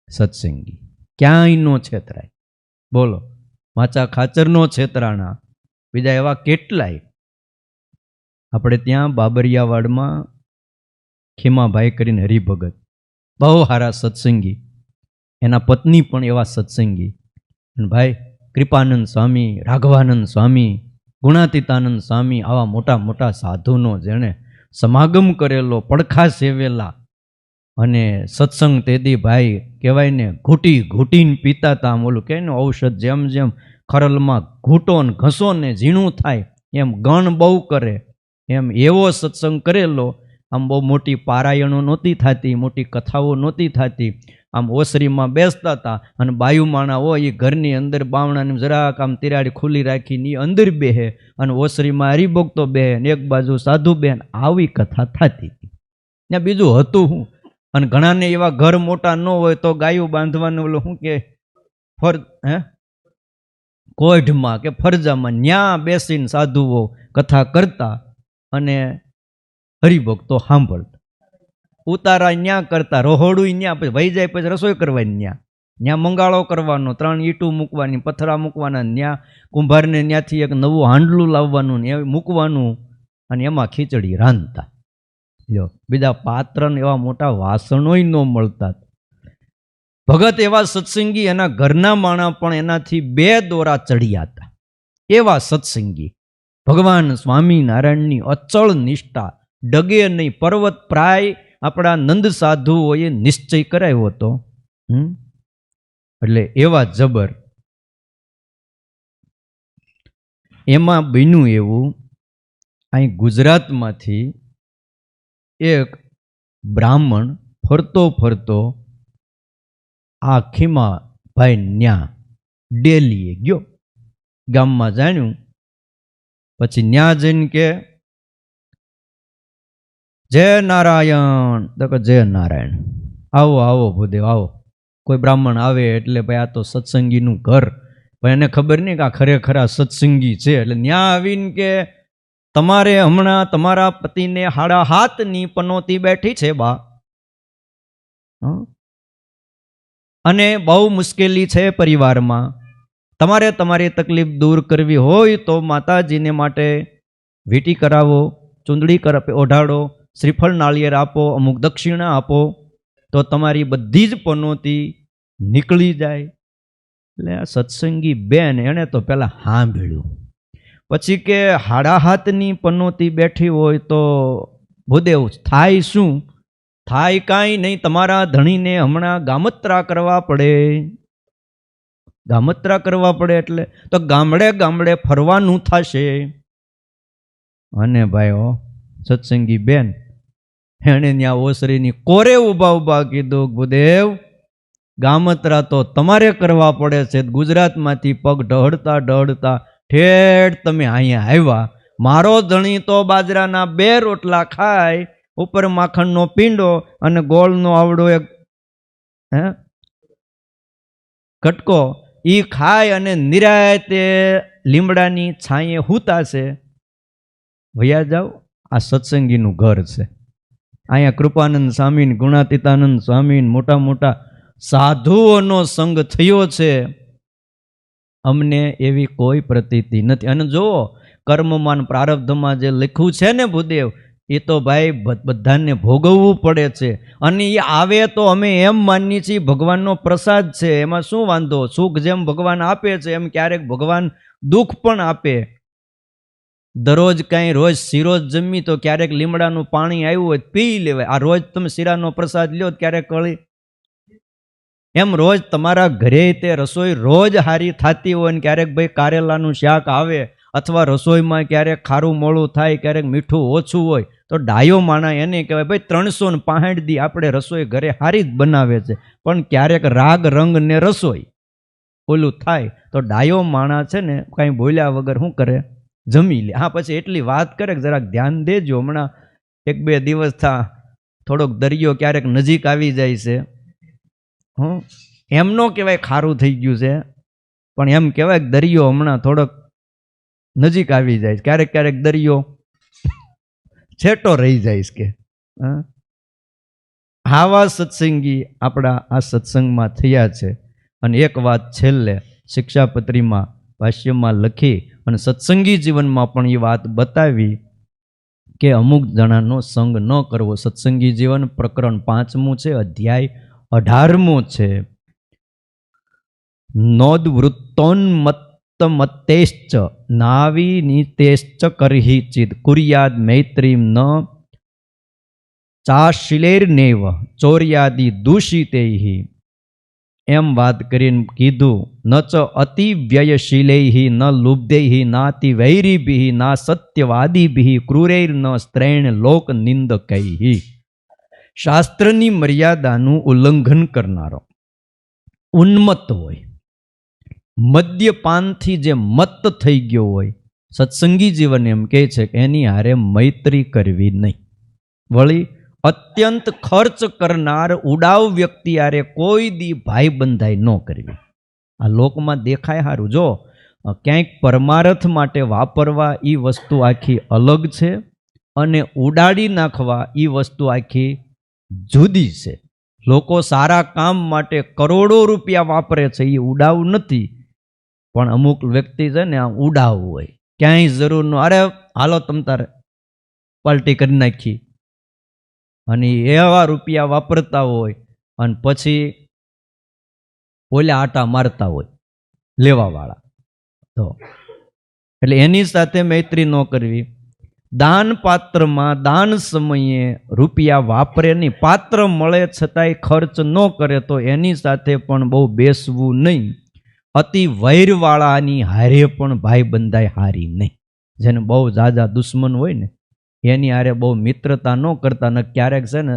સત્સંગી. ક્યાંય નો છેતરાય. બોલો, માચા ખાચર નો છેતરાણા, બીજા એવા કેટલાય. આપણે ત્યાં બાબરિયાવાડમાં ખીમાભાઈ કરીને હરિભગત, બહુ સારા સત્સંગી, એના પત્ની પણ એવા સત્સંગી. અને ભાઈ કૃપાનંદ સ્વામી, રાઘવાનંદ સ્વામી, ગુણાતીતાનંદ સ્વામી, આવા મોટા મોટા સાધુનો જેણે સમાગમ કરેલો, પડખા સેવેલા, અને સત્સંગ તેદી ભાઈ કહેવાય ને ઘૂંટી ઘૂંટીને પીતા હતા. આમ ઓલું કહે ને ઔષધ જેમ જેમ ખરલમાં ઘૂંટો ને ઘસો ને ઝીણું થાય એમ ગણ બહુ કરે. એમ એવો સત્સંગ કરેલો. આમ બહુ મોટી પારાયણો નહોતી થતી, મોટી કથાઓ નહોતી થતી. આમ ઓસરીમાં બેસતા હતા અને બાયુમાણા હોય એ ઘરની અંદર બાવણાની જરાક આમ તિરાડી ખુલ્લી રાખીને એ અંદર બેહે અને ઓસરીમાં હરિભક્તો બેહે ને એક બાજુ સાધુ બેન. આવી કથા થતી હતી. ને બીજું હતું હું, અને ઘણાને એવા ઘર મોટા ન હોય તો ગાયું બાંધવાનું ઓલું શું કે કોઢમાં કે ફરજામાં ન્યા બેસીને સાધુઓ કથા કરતા અને હરિભક્તો સાંભળતા. ઉતારા ન્યા કરતા, રહોડું ન્યા, પછી વહી જાય પછી રસોઈ કરવાની ન્યા, ન્યા મંગાળો કરવાનો, 3 ઈંટું મૂકવાની, પથરા મૂકવાના, ન્યા કુંભારને ન્યાથી એક નવું હાંડલું લાવવાનું ને મૂકવાનું અને એમાં ખીચડી રાંધતા. લ્યો, બીજા પાત્ર ને એવા મોટા વાસણોય ન મળતા. ભગત એવા સત્સંગી, એના ઘરના માણા પણ એનાથી 2 દોરા ચડ્યા હતા. એવા સત્સંગી ભગવાન સ્વામિનારાયણની અચળ નિષ્ઠા, ડગે નહીં. પર્વત પ્રાય આપણા નંદ સાધુઓએ નિશ્ચય કરાયો હતો. એટલે એવા જબર. એમાં બન્યું એવું, અહીં ગુજરાતમાંથી એક બ્રાહ્મણ ફરતો ફરતો આ ખીમા ભાઈ ન્યા ડેલીએ ગયો. ગામમાં જાણ્યું પછી ન્યા જઈને કે જય નારાયણ. તો કે જય નારાયણ. આવો આવો ભૂદેવ આવો. કોઈ બ્રાહ્મણ આવે એટલે ભાઈ આ તો સત્સંગીનું ઘર. ભાઈ એને ખબર નહીં કે આ ખરેખર આ સત્સંગી છે. એટલે ન્યા આવીને કે તમારે હમણાં તમારા પતિને 7.5ની પનોતી બેઠી છે બા, અને બહુ મુશ્કેલી છે પરિવારમાં. તમારે તમારી તકલીફ દૂર કરવી હોય તો માતાજીને માટે વીંટી કરાવો, ચૂંદડી ઓઢાડો, શ્રીફળ નાળિયેર આપો, અમુક દક્ષિણા આપો તો તમારી બધી જ પનોતી નીકળી જાય. એટલે આ સત્સંગી બેન એણે તો પહેલાં સાંભળ્યું. પછી કે 7.5ની પનોતી બેઠી હોય તો ભૂદેવ થાય શું? થાય કાંઈ નહીં, તમારા ધણીને હમણાં ગામત્રા કરવા પડે. ગામત્રા કરવા પડે એટલે તો ગામડે ગામડે ફરવાનું થશે. અને ભાઈઓ સત્સંગી બેન એણે ત્યાં ઓસરીની કોરે ઊભા કીધું, ભૂદેવ ગામત્રા તો તમારે કરવા પડે છે. ગુજરાતમાંથી પગ ઢળતા ઢળતા ઠેઠ તમે અહીંયા આવ્યા. મારો ધણી તો બાજરાના 2 રોટલા ખાય, ઉપર માખણનો પીંડો અને ગોળનો આવડો એક કટકો ઈ ખાય અને નિરાયતે લીમડાની છાંયે હૂતા છે. ભૈયા જાઓ, આ સત્સંગીનું ઘર છે. અહીંયા કૃપાનંદ સ્વામી, ગુણાતીતાનંદ સ્વામી, મોટા મોટા સાધુઓનો સંગ થયો છે. અમને એવી કોઈ પ્રતીતિ નથી. અને જુઓ, કર્મમાન પ્રારબ્ધમાં જે લખ્યું છે ને ભૂદેવ, એ તો ભાઈ બધાને ભોગવવું પડે છે. અને એ આવે તો અમે એમ માનીએ છીએ ભગવાનનો પ્રસાદ છે, એમાં શું વાંધો? સુખ જેમ ભગવાન આપે છે એમ ક્યારેક ભગવાન દુઃખ પણ આપે. દરરોજ કાંઈ રોજ શીરો જમી તો ક્યારેક લીમડાનું પાણી આવ્યું હોય પી લેવાય. આ રોજ તમે શીરાનો પ્રસાદ લ્યો ક્યારેક કળી. એમ રોજ તમારા ઘરે તે રસોઈ રોજ હારી થતી હોય ને ક્યારેક ભાઈ કારેલાનું શાક આવે અથવા રસોઈમાં ક્યારેક ખારું મોળું થાય, ક્યારેક મીઠું ઓછું હોય તો ડાયો માણા એને કહેવાય ભાઈ 365 દી આપણે રસોઈ ઘરે હારી જ બનાવે છે. પણ ક્યારેક રાગ રંગ ને રસોઈ ઓલું થાય તો ડાયો માણા છે ને કાંઈ બોલ્યા વગર શું કરે? જમી લે. હા, પછી એટલી વાત કરે કે જરાક ધ્યાન દેજો, હમણાં 1-2 દિવસ થા થોડોક દરિયો ક્યારેક નજીક આવી જાય છે. એમ નો કહેવાય ખારું થઈ ગયું છે, પણ એમ કહેવાય કે દરિયો હમણાં થોડોક નજીક આવી જાય. ક્યારેક ક્યારેક દરિયો છેટો રહી જાય કે. આવા સત્સંગી આપણા આ સત્સંગમાં થયા છે. અને એક વાત છેલ્લે શિક્ષાપત્રીમાં ભાષ્યમાં લખી અને સત્સંગી જીવનમાં પણ એ વાત બતાવી કે અમુક જણાનો સંગ ન કરવો. સત્સંગી જીવન પ્રકરણ 5મું છે, અધ્યાય 18મો છે. નોદ વૃત્તોન્મત્તમત્તેશ્ચ નાવીનીતેશ્ચ કરહિ ચિદ કુર્યાદ મૈત્રીમ ન ચાશિલેર્નેવ ચોર્યાદિ દૂષિતૈ એમ વાત કરીને કીધું, ન ચ અતિ વ્યયશીલૈ ન લુબ્ધૈ નાતિ વૈરીભિ ના સત્યવાદીભિ ક્રૂરૈર ન સ્ત્રૈણ લોક નિંદકૈ. શાસ્ત્રની મર્યાદાનું ઉલ્લંઘન કરનારો, ઉન્મત્ત હોય, મદ્યપાનથી જે મત્ત થઈ ગયો હોય, સત્સંગી જીવન એમ કહે છે કે એની હારે મૈત્રી કરવી નહીં. વળી અત્યંત ખર્ચ કરનાર ઉડાવ વ્યક્તિ હારે કોઈ દી ભાઈ બંધાઈ ન કરવી. આ લોકમાં દેખાય સારું, જો ક્યાંક પરમાર્થ માટે વાપરવા એ વસ્તુ આખી અલગ છે, અને ઉડાડી નાખવા એ વસ્તુ આખી જુદી છે. લોકો સારા કામ માટે કરોડો રૂપિયા વાપરે છે, એ ઉડાવ નથી. પણ અમુક વ્યક્તિ છે ને આ ઉડાવ હોય, ક્યાંય જરૂર ન, અરે હાલો તમ તારે પાર્ટી કરી નાખી, અને એવા રૂપિયા વાપરતા હોય અને પછી ઓલા આટા મારતા હોય લેવાવાળા. તો એટલે એની સાથે મૈત્રી ન કરવી. દાન પાત્રમાં દાન સમયે રૂપિયા વાપરે નહીં, પાત્ર મળે છતાંય ખર્ચ ન કરે તો એની સાથે પણ બહુ બેસવું નહીં. અતિ વૈરવાળાની હારે પણ ભાઈ બંધાય હારી નહીં. જેને બહુ ઝાઝા દુશ્મન હોય ને એની હારે બહુ મિત્રતા ન કરતા. ને ક્યારેક છે ને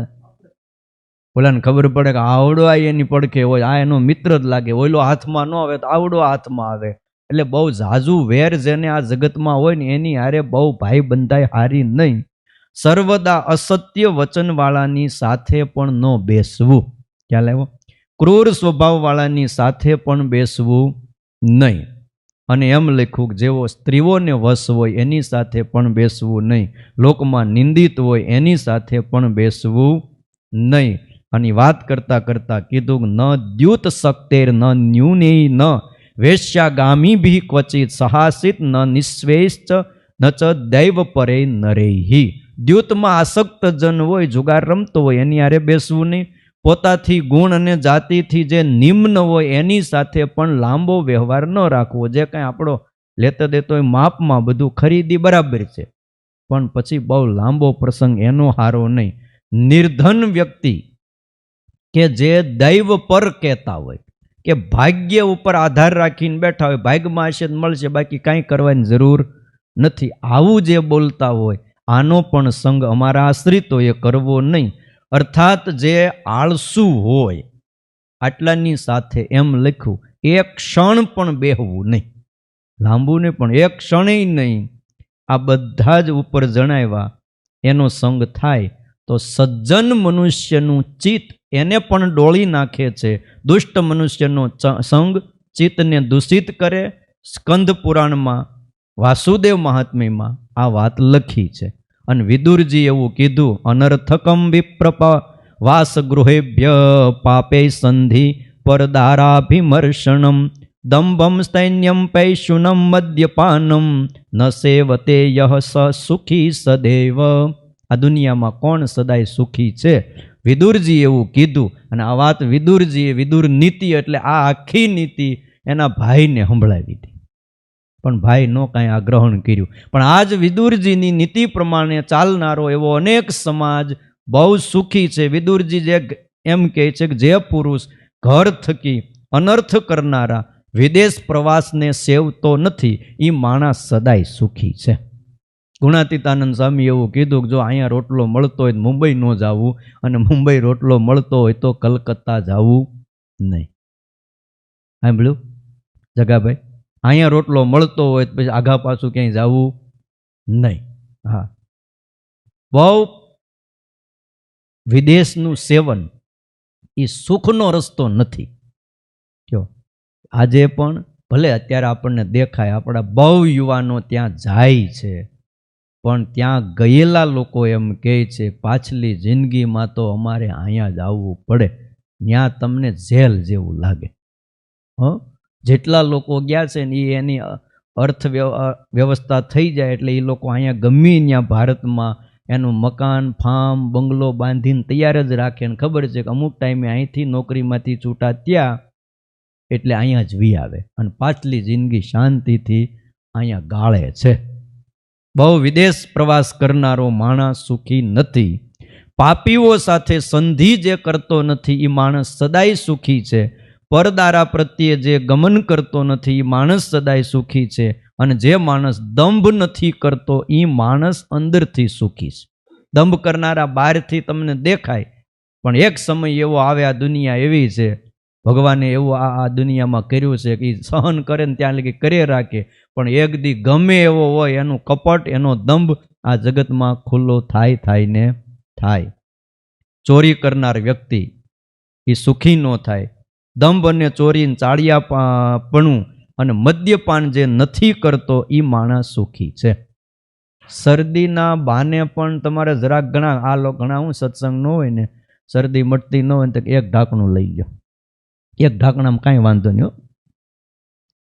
ઓલાને ખબર પડે કે આવડો આ એની પડખે હોય, આ એનો મિત્ર જ લાગે, ઓલો હાથમાં ન આવે તો આવડો હાથમાં આવે. એટલે બહુ ઝાઝુ વેર જેને આ જગતમાં હોય ને એની હારે બહુ ભાઈ બંધાય હારી નહીં. સર્વદા અસત્ય વચનવાળાની સાથે પણ ન બેસવું. ખ્યાલ આવ્યો? ક્રૂર સ્વભાવવાળાની સાથે પણ બેસવું નહીં. અને એમ લખ્યું, જેવો સ્ત્રીઓને વશ હોય એની સાથે પણ બેસવું નહીં, લોકમાં નિંદિત હોય એની સાથે પણ બેસવું નહીં. અને વાત કરતા કરતા કીધું, ન દ્યુત શક્તેર ન ન્યૂનેય ન વેશ્યાગામી ભી ક્વચિત સહાસિત ન નિશ્વેશ્ચ ન ચ દૈવ પરે નરેહી. દ્યુતમાં આસક્ત જન હોય, જુગાર રમતો હોય એની હારે બેસવું નહીં. પોતાથી ગુણ અને જાતિથી જે નિમ્ન હોય એની સાથે પણ લાંબો વ્યવહાર ન રાખવો. જે કાંઈ આપણો લેતો દેતો હોય માપમાં બધું ખરીદી બરાબર છે, પણ પછી બહુ લાંબો પ્રસંગ એનો હારો નહીં. નિર્ધન વ્યક્તિ કે જે દૈવ પર કહેતા હોય, કે ભાગ્ય ઉપર આધાર રાખીને બેઠા હોય, ભાગ્યમાં હશે મળશે, બાકી કાંઈ કરવાની જરૂર નથી, આવું જે બોલતા હોય આનો પણ સંગ અમારા આશ્રિતોએ કરવો નહીં. અર્થાત જે આળસુ હોય આટલાની સાથે એમ લખ્યું, એક ક્ષણ પણ બેહવું નહીં, લાંબુ નહીં પણ એક ક્ષણે નહીં. આ બધા જ ઉપર જણાવ્યા એનો સંગ થાય તો સજ્જન મનુષ્યનું ચિત્ત એને પણ ડોળી નાખે છે. દુષ્ટ મનુષ્યનો સંગ ચિત્તને દૂષિત કરે. સ્કંદ પુરાણમાં વાસુદેવ મહાત્મ્યમાં આ વાત લખી છે. અને વિદુરજી એવું કીધું, અનર્થકમ વિપ્રપ વાસગૃહેભ્ય પાપે સંધિ પરદારાભિમર્ષણમ દંભમ સૈન્યમ પૈશુનમ મદ્યપાનમ ન સેવતે યહ સ સુખી સદૈવ. આ દુનિયામાં કોણ સદાય સુખી છે? વિદુરજી એવું કીધું. અને આ વાત વિદુરજીએ, વિદુર નીતિ એટલે આ આખી નીતિ એના ભાઈને સંભળાવી હતી, પણ ભાઈ નો કાંઈ આ ગ્રહણ કર્યું. પણ આજ વિદુરજીની નીતિ પ્રમાણે ચાલનારો એવો અનેક સમાજ બહુ સુખી છે. વિદુરજી જે એમ કહે છે કે જે પુરુષ ઘર થકી અનર્થ કરનારા વિદેશ પ્રવાસને સેવતો નથી એ માણસ સદાય સુખી છે. ગુણાતીતાનંદ સ્વામી એવું કીધું કે જો અહીંયા રોટલો મળતો હોય તો મુંબઈ ન જવું, અને મુંબઈ રોટલો મળતો હોય તો કલકત્તા જવું નહીં. સાંભળ્યું જગાભાઈ? અહીંયા રોટલો મળતો હોય તો પછી આઘા પાછું ક્યાંય જવું નહીં. હા, બહુ વિદેશનું સેવન એ સુખનો રસ્તો નથી. કયો આજે પણ ભલે અત્યારે આપણને દેખાય, આપણા બહુ યુવાનો ત્યાં જાય છે, પણ ત્યાં ગયેલા લોકો એમ કહે છે પાછલી જિંદગીમાં તો અમારે અહીંયા જ આવવું પડે, ત્યાં તમને જેલ જેવું લાગે. જેટલા લોકો ગયા છે ને એ એની અર્થ વ્યવસ્થા થઈ જાય એટલે એ લોકો અહીંયા ગમે ત્યાં ભારતમાં એનું મકાન, ફાર્મ, બંગલો બાંધીને તૈયાર જ રાખે. ને ખબર છે કે અમુક ટાઈમે અહીંથી નોકરીમાંથી છૂટા ત્યાં એટલે અહીંયા જ વી આવે, અને પાછલી જિંદગી શાંતિથી અહીંયા ગાળે છે. બહુ વિદેશ પ્રવાસ કરનારો માણસ સુખી નથી. પાપીઓ સાથે સંધિ જે કરતો નથી એ માણસ સદાય સુખી છે. પરદારા પ્રત્યે જે ગમન કરતો નથી એ માણસ સદાય સુખી છે, અને જે માણસ દંભ નથી કરતો એ માણસ અંદરથી સુખી છે. દંભ કરનારા બહારથી તમને દેખાય, પણ એક સમય એવો આવે, આ દુનિયા એવી છે, ભગવાને એવું આ દુનિયામાં કર્યું છે કે સહન કરે ને ત્યાં લગી કરી રાખે, પણ એક દી ગમે એવો હોય એનું કપટ, એનો દંભ આ જગતમાં ખુલ્લો થાય ને થાય. ચોરી કરનાર વ્યક્તિ એ સુખી ન થાય. દંભ અને ચોરી, ચાળિયાપણું અને મદ્યપાન જે નથી કરતો એ માણસ સુખી છે. શરદીના બાને પણ તમારે જરાક ઘણા હું સત્સંગ ન હોય ને, શરદી મટતી ન હોય તો એક ઢાંકણું લઈ લો. એક ઢાંકણામાં કાંઈ વાંધો નહીં.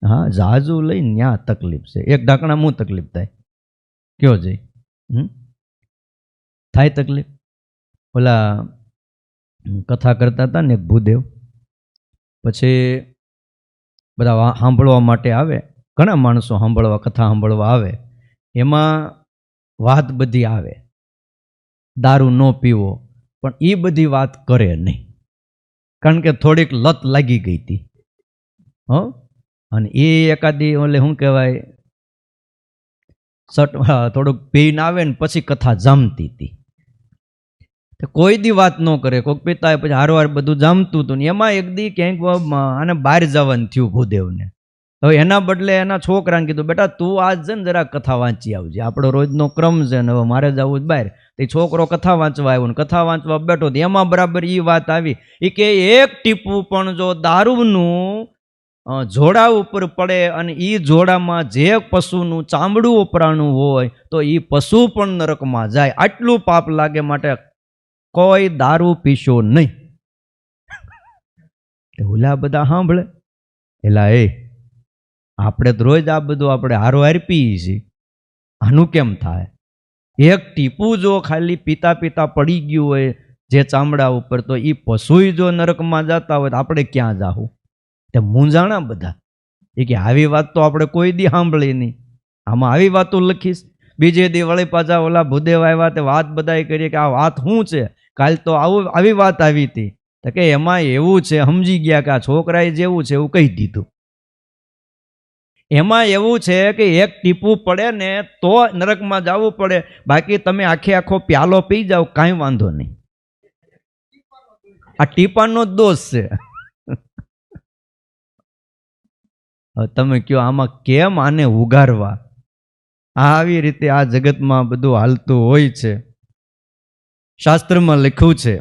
હા, ઝાઝુ લઈને ત્યાં તકલીફ છે. એક ઢાંકણામાં હું તકલીફ થાય કયો જઈ થાય તકલીફ? ઓલા કથા કરતા હતા ને ભૂદેવ, પછી બધા સાંભળવા માટે આવે, ઘણા માણસો સાંભળવા, કથા સાંભળવા આવે, એમાં વાત બધી આવે, દારૂ ન પીવો, પણ એ બધી વાત કરે નહીં, કારણ કે થોડીક લત લાગી ગઈ હતી. અને એ એકાદી ઓલે શું કહેવાય, થોડુંક પીને આવે ને પછી કથા જામતી હતી. કોઈ દી વાત ન કરે, કોઈક પિતા પછી હારવાર બધું જામતું હતું. ને એમાં એક દી ક્યાંક આને બહાર જવાનું થયું ભૂદેવને. હવે એના બદલે એના છોકરાને કીધું, બેટા તું આજ છે ને જરા કથા વાંચી આવજે, આપણો રોજનો ક્રમ છે ને હવે મારે જવું જ બહાર. તે છોકરો કથા વાંચવા આવ્યો ને કથા વાંચવા બેઠો, એમાં બરાબર એ વાત આવી, એ કે એક ટીપું પણ જો દારૂનું જોડા ઉપર પડે અને એ જોડામાં જે પશુનું ચામડું ઉપરાણું હોય તો એ પશુ પણ નરકમાં જાય, આટલું પાપ લાગે, માટે કોઈ દારૂ પીશો નહીં. ઓલા બધા સાંભળે, એલા આપણે તો રોજ આ બધું આપણે હારોહાર પીએ છીએ, આનું કેમ થાય? એક ટીપું જો ખાલી પીતા પીતા પડી ગયું હોય જે ચામડા ઉપર, તો એ પશુય જો નરકમાં જતા હોય તો આપણે ક્યાં જાવું? તે મૂંઝાણા બધા. એ કે આવી વાત તો આપણે કોઈ દી સાંભળી નહીં, આમાં આવી વાતો લખીશ. બીજે દી વળી પાછા ઓલા ભૂદેવ આવ્યા, તે વાત બધાએ કરી કે આ વાત શું છે, કાલ તો આવી વાત આવી હતી. તો કે એમાં એવું છે, સમજી ગયા કે આ છોકરાએ જેવું છે એવું કહી દીધું. એમાં એવું છે કે એક ટીપું પડે ને તો નરકમાં જવું પડે, બાકી તમે આખો પ્યાલો પી જાઓ કાંઈ વાંધો નહીં. આ ટીપાનો જ દોષ છે. તમે કયો આમાં કેમ આને ઉગારવા? આવી રીતે આ જગતમાં બધું હાલતું હોય છે. શાસ્ત્રમાં લખ્યું છે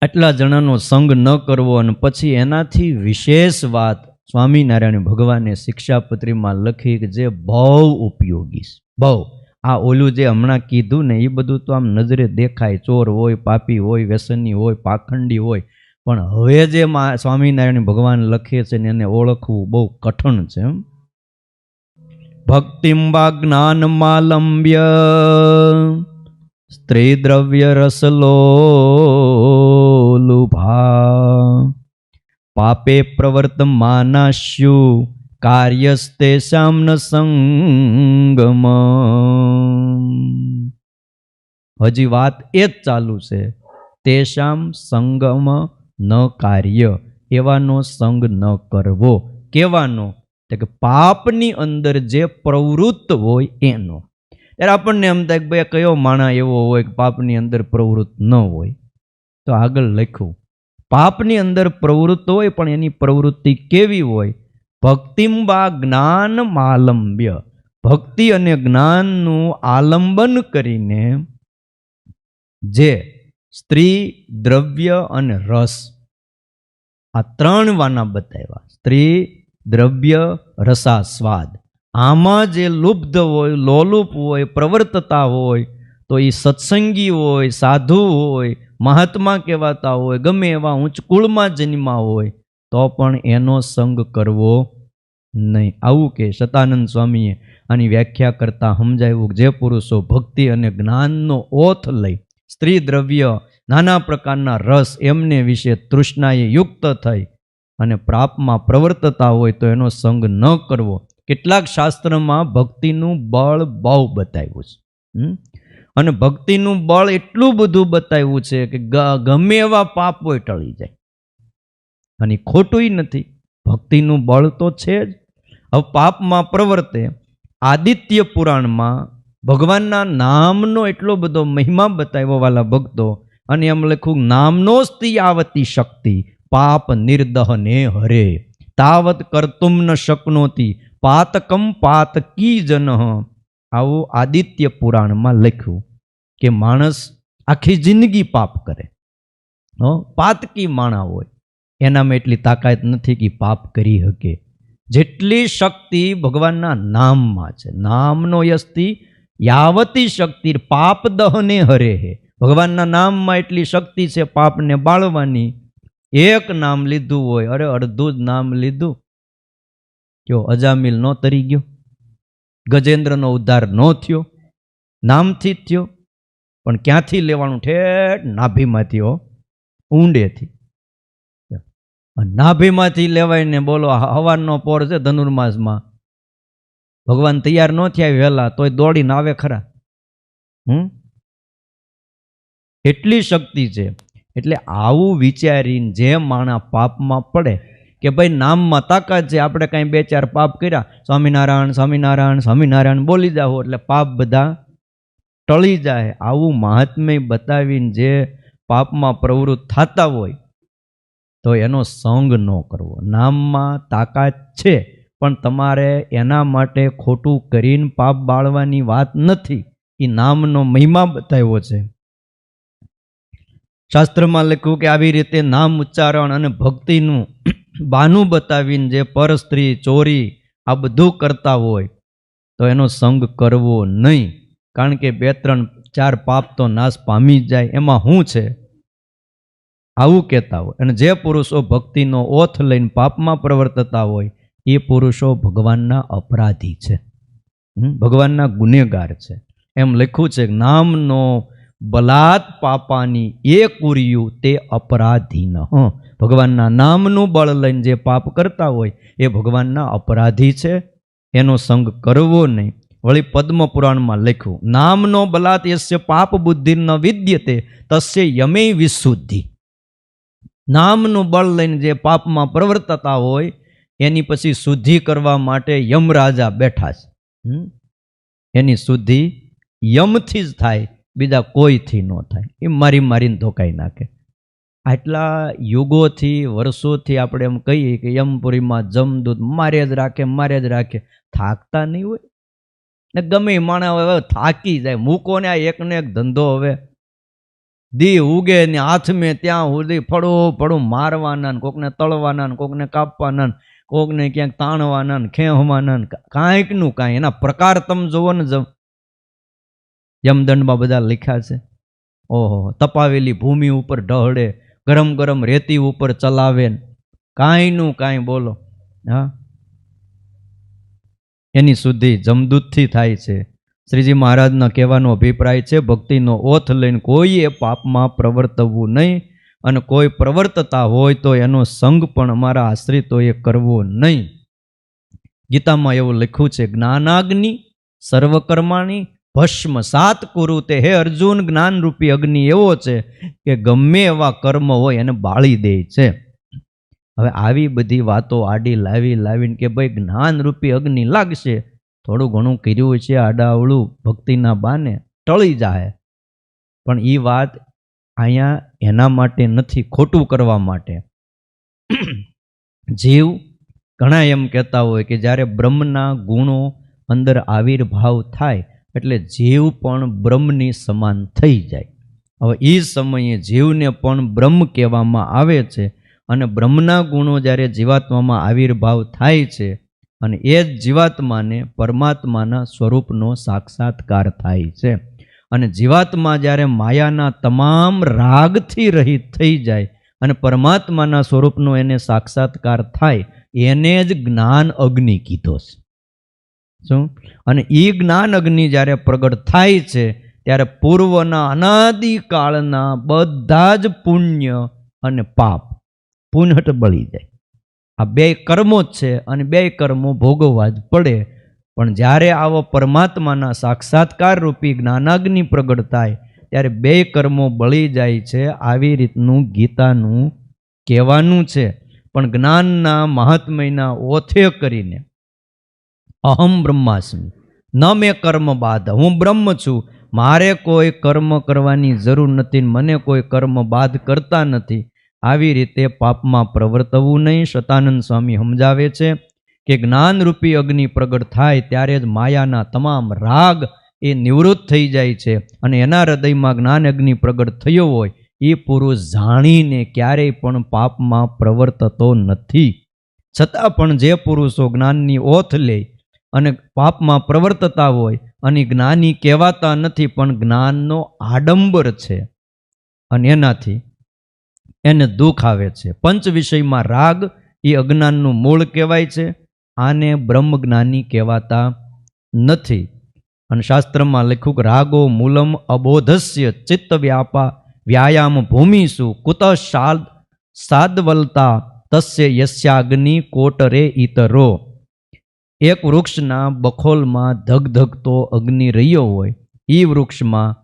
આટલા જણાનો સંગ ન કરવો, અને પછી એનાથી વિશેષ વાત સ્વામિનારાયણ ભગવાને શિક્ષાપત્રીમાં લખી કે જે બહુ ઉપયોગી છે. બહુ આ ઓલું જે હમણાં કીધું ને એ બધું તો આમ નજરે દેખાય, ચોર હોય, પાપી હોય, વ્યસની હોય, પાખંડી હોય, પણ હવે જે સ્વામિનારાયણ ભગવાન લખે છે ને એને ઓળખવું બહુ કઠણ છે. ભક્તિમ્બા જ્ઞાનમાલંબ્ય સ્ત્રી દ્રવ્ય રસલોલુભા પાપે પ્રવર્તમાનાસ્યુ કાર્યસ્તેષામ ન સંગમ. હજી વાત એ જ ચાલુ છે. તેષામ સંગમ ન કાર્ય, એવાનો સંગ ન કરવો. કેવાનો? કે પાપની અંદર જે પ્રવૃત્ત હોય એનો. ત્યારે આપણને એમ થાય કે ભાઈ કયો માણા એવો હોય કે પાપની અંદર પ્રવૃત્ત ન હોય? તો આગળ લખ્યું, પાપની અંદર પ્રવૃત્ત હોય પણ એની પ્રવૃત્તિ કેવી હોય? ભક્તિમ્બા જ્ઞાન માલંબ્ય, ભક્તિ અને જ્ઞાનનું આલંબન કરીને જે સ્ત્રી, દ્રવ્ય અને રસ, આ ત્રણ વાના બતાવ્યા. સ્ત્રી, દ્રવ્ય, રસાસ્વાદ. આમાં જે લુબ્ધ હોય, લોલુપ હોય, પ્રવર્તતા હોય, તો એ સત્સંગી હોય, સાધુ હોય, મહાત્મા કહેવાતા હોય, ગમે એવા ઉચ્ચ કુળમાં જન્મા હોય, તો પણ એનો સંગ કરવો નહીં. આવું કે સતાનંદ સ્વામીએ આની વ્યાખ્યા કરતા સમજાવ્યું કે જે પુરુષો ભક્તિ અને જ્ઞાનનો ઓથ લઈ સ્ત્રી, દ્રવ્ય, નાના પ્રકારના રસ એમને વિશે તૃષ્ણાએ યુક્ત થઈ અને પ્રાપમાં પ્રવર્તતા હોય તો એનો સંગ ન કરવો. કેટલાક શાસ્ત્રમાં ભક્તિનું બળ બહુ બતાવ્યું છે, અને ભક્તિનું બળ એટલું બધું બતાવ્યું છે કે ગમે એવા પાપ હોય ટળી જાય. અને ખોટુંય નથી, ભક્તિનું બળ તો છે જ. હવે પાપમાં પ્રવર્તે. આદિત્ય પુરાણમાં ભગવાનના નામનો એટલો બધો મહિમા બતાવ્યો વાલા ભક્તો, અને એમ લખ્યું નામનોસ્તિ આવતી શક્તિ પાપ નિર્દહને હરે તાવત કર્તુમ ન શક્નોતી પાતકમ પાતકી જન. આવું આદિત્ય પુરાણમાં લખ્યું કે માણસ આખી જિંદગી પાપ કરે, પાતકી માણા હોય, એનામાં એટલી તાકાત નથી કે પાપ કરી શકે. જેટલી શક્તિ ભગવાનના નામમાં છે, નામનો યસ્તિ યાવતી શક્તિ પાપ દહને હરે હે. ભગવાનના નામમાં એટલી શક્તિ છે પાપને બાળવાની. એક નામ લીધું હોય, અરે અડધું જ નામ લીધું, કયો અજામિલ નો તરી ગયો, ગજેન્દ્રનો ઉદ્ધાર નો થયો, નામથી જ થયો. પણ ક્યાંથી લેવાનું? ઠેઠ નાભીમાંથી, ઊંડેથી. નાભીમાંથી લેવાય ને બોલો, હવારનો પોર છે ધનુર્માસમાં, ભગવાન તૈયાર ન થયા વહેલા તોય દોડીને આવે ખરા. એટલી શક્તિ છે. એટલે આવું વિચારીને જે માણા પાપમાં પડે કે ભાઈ નામમાં તાકાત છે, આપણે કાંઈ 2-4 પાપ કર્યા, સ્વામિનારાયણ સ્વામિનારાયણ સ્વામિનારાયણ બોલી જાઓ એટલે પાપ બધા ટળી જાય. આવું મહાત્મ્ય બતાવીને જે પાપમાં પ્રવૃત્ત થતા હોય તો એનો સંગ ન કરવો. નામમાં તાકાત છે, પણ તમારે એના માટે ખોટું કરીને પાપ બાળવાની વાત નથી. એ નામનો મહિમા બતાવ્યો છે. શાસ્ત્રમાં લખ્યું કે આવી રીતે નામ ઉચ્ચારણ અને ભક્તિનું બાનું બતાવીને જે પર સ્ત્રી ચોરી આ બધું કરતા હોય તો એનો સંગ કરવો નહીં. કારણ કે 2-3-4 પાપ તો નાશ પામી જ જાય, એમાં શું છે આવું કહેતા હોય. અને જે પુરુષો ભક્તિનો ઓથ લઈને પાપમાં પ્રવર્તતા હોય એ પુરુષો ભગવાનના અપરાધી છે, ભગવાનના ગુનેગાર છે. એમ લખ્યું છે નામનો બલાત પાપાની એ કુર્યું તે અપરાધીન. ભગવાનના નામનું બળ લઈને જે પાપ કરતા હોય એ ભગવાનના અપરાધી છે, એનો સંગ કરવો નહીં. વળી પદ્મ પુરાણમાં લખ્યું નામનો બલાત યસ્ય પાપ બુદ્ધિ ન વિદ્યતે તસ્ય યમે વિશુદ્ધિ. નામનું બળ લઈને જે પાપમાં પ્રવર્તતા હોય એની પછી શુદ્ધિ કરવા માટે યમરાજા બેઠા છે. એની શુદ્ધિ યમથી જ થાય, બીજા કોઈથી ન થાય. એ મારીને ધોકાઈ નાખે. આટલા યુગોથી વર્ષોથી આપણે એમ કહીએ કે યમપુરીમાં જમદૂત મારે જ રાખે, થાકતા નહીં હોય ને? ગમે માણસ હવે થાકી જાય, મૂકો ને આ એકને એક ધંધો. હવે દી ઉગે ને હાથ મેં ત્યાં સુધી ફળું મારવાના ને કોકને તળવાના ને કોકને કાપવાના ને કોકને ક્યાંક તાણવાના ને ખેંચવાના ને કાંઈકનું કાંઈ. એના પ્રકાર તમે જુઓ ને, યમદંડમાં બધા લખ્યા છે. ઓહો, તપાવેલી ભૂમિ ઉપર ઢહડે, ગરમ રેતી ઉપર ચલાવે, કાંઈનું કાંઈ બોલો. હા, એની શુદ્ધિ જમદૂતથી થાય છે. શ્રીજી મહારાજના કહેવાનો અભિપ્રાય છે ભક્તિનો ઓથ લઈને કોઈએ પાપમાં પ્રવર્તવું નહીં, અને કોઈ પ્રવર્તતા હોય તો એનો સંગ પણ અમારા આશ્રિતોએ કરવો નહીં. ગીતામાં એવું લખ્યું છે જ્ઞાનાગ્નિ સર્વકર્માણી ભસ્મ સાત કુરુ તે. હે અર્જુન, જ્ઞાનરૂપી અગ્નિ એવો છે કે ગમે એવા કર્મ હોય એને બાળી દે છે. હવે આવી બધી વાતો આડી લાવીને કે ભાઈ જ્ઞાનરૂપી અગ્નિ લાગશે, થોડું ઘણું કર્યું છે આડાવળું ભક્તિના બાને ટળી જાય, પણ એ વાત અહીંયા એના માટે નથી, ખોટું કરવા માટે. જીવ ઘણા એમ કહેતા હોય કે જ્યારે બ્રહ્મના ગુણો અંદર આવિર્ભાવ થાય એટલે જીવ પણ બ્રહ્મની સમાન થઈ જાય. હવે એ સમયે જીવને પણ બ્રહ્મ કહેવામાં આવે છે, અને બ્રહ્મના ગુણો જ્યારે જીવાત્મામાં આવિર્ભાવ થાય છે અને એ જ જીવાત્માને પરમાત્માના સ્વરૂપનો સાક્ષાત્કાર થાય છે. અને જીવાત્મા જ્યારે માયાના તમામ રાગથી રહિત થઈ જાય અને પરમાત્માના સ્વરૂપનો એને સાક્ષાત્કાર થાય, એને જ જ્ઞાન અગ્નિ કીધો છે. શું? અને એ જ્ઞાન અગ્નિ જ્યારે પ્રગટ થાય છે ત્યારે પૂર્વના અનાદિકાળના બધા જ પુણ્ય અને પાપ પુનઃ બળી જાય. આ બે કર્મો જ છે અને બે કર્મો ભોગવવા જ પડે. પણ જ્યારે આવો પરમાત્માના સાક્ષાત્કાર રૂપી જ્ઞાનાગ્નિ પ્રગટ થાય ત્યારે બે કર્મો બળી જાય છે. આવી રીતનું ગીતાનું કહેવાનું છે. પણ જ્ઞાનના મહાત્મ્યના ઓથે કરીને અહમ બ્રહ્માસ્મિ ન મેં કર્મ બાધ, હું બ્રહ્મ છું, મારે કોઈ કર્મ કરવાની જરૂર નથી, મને કોઈ કર્મ બાધ કરતા નથી, આવી રીતે પાપમાં પ્રવર્તવું નહીં. શતાનંદ સ્વામી સમજાવે છે કે જ્ઞાનરૂપી અગ્નિ પ્રગટ થાય ત્યારે જ માયાના તમામ રાગ એ નિવૃત્ત થઈ જાય છે, અને એના હૃદયમાં જ્ઞાન અગ્નિ પ્રગટ થયો હોય એ પુરુષ જાણીને ક્યારેય પણ પાપમાં પ્રવર્તતો નથી. છતાં પણ જે પુરુષો જ્ઞાનની ઓથ લે અને પાપમાં પ્રવર્તતા હોય અને જ્ઞાની કહેવાતા નથી, પણ જ્ઞાનનો આડંબર છે અને એનાથી એને દુઃખ આવે છે. પંચ વિષયમાં રાગ એ અજ્ઞાનનું મૂળ કહેવાય છે, આને બ્રહ્મજ્ઞાની કહેવાતા નથી. અને શાસ્ત્રમાં લખ્યું કે રાગો મૂલમ અબોધસ્ય ચિત્ત વ્યાયામ ભૂમિષુ કુત સાદવલતા તસ્ય યસ્યાગ્નિ કોટરે ઈતરો. એક વૃક્ષના બખોલમાં ધગધગતો અગ્નિ રહ્યો હોય એ વૃક્ષમાં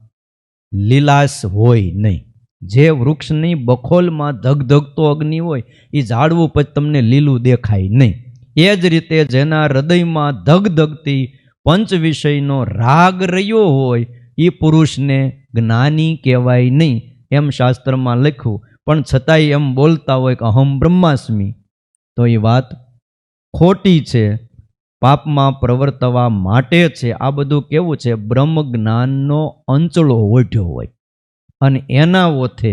લીલાશ હોય નહીં. જે વૃક્ષની બખોલમાં ધગધગતો અગ્નિ હોય એ ઝાડવું પછી તમને લીલું દેખાય નહીં. એ જ રીતે જેના હૃદયમાં ધગધગતી પંચ વિષયનો રાગ રહ્યો હોય એ પુરુષને જ્ઞાની કહેવાય નહીં, એમ શાસ્ત્રમાં લખ્યું. પણ છતાંય એમ બોલતા હોય કે અહમ બ્રહ્માસ્મિ, તો એ વાત ખોટી છે, પાપમાં પ્રવર્તવા માટે છે. આ બધું કેવું છે? બ્રહ્મ જ્ઞાનનો અંચળો ઓઢ્યો હોય અને એના ઓથે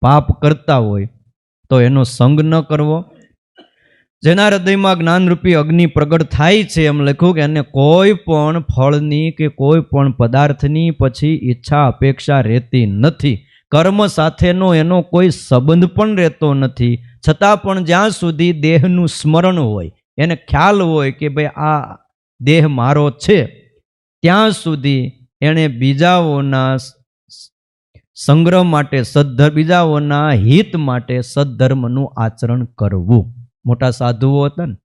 પાપ કરતા હોય તો એનો સંગ ન કરવો. જેના હૃદયમાં જ્ઞાનરૂપી અગ્નિ પ્રગટ થાય છે, એમ લખ્યું કે એને કોઈ પણ ફળની કે કોઈ પણ પદાર્થની પછી ઈચ્છા અપેક્ષા રહેતી નથી. કર્મ સાથેનો એનો કોઈ સંબંધ પણ રહેતો નથી. છતાં પણ જ્યાં સુધી દેહનું સ્મરણ હોય, એને ખ્યાલ હોય કે ભાઈ આ દેહ મારો છે, ત્યાં સુધી એણે બીજાઓના સંગ્રહ માટે બીજાઓના હિત માટે સદ્ધર્મનું આચરણ કરવું. મોટા સાધુઓ હતા ને,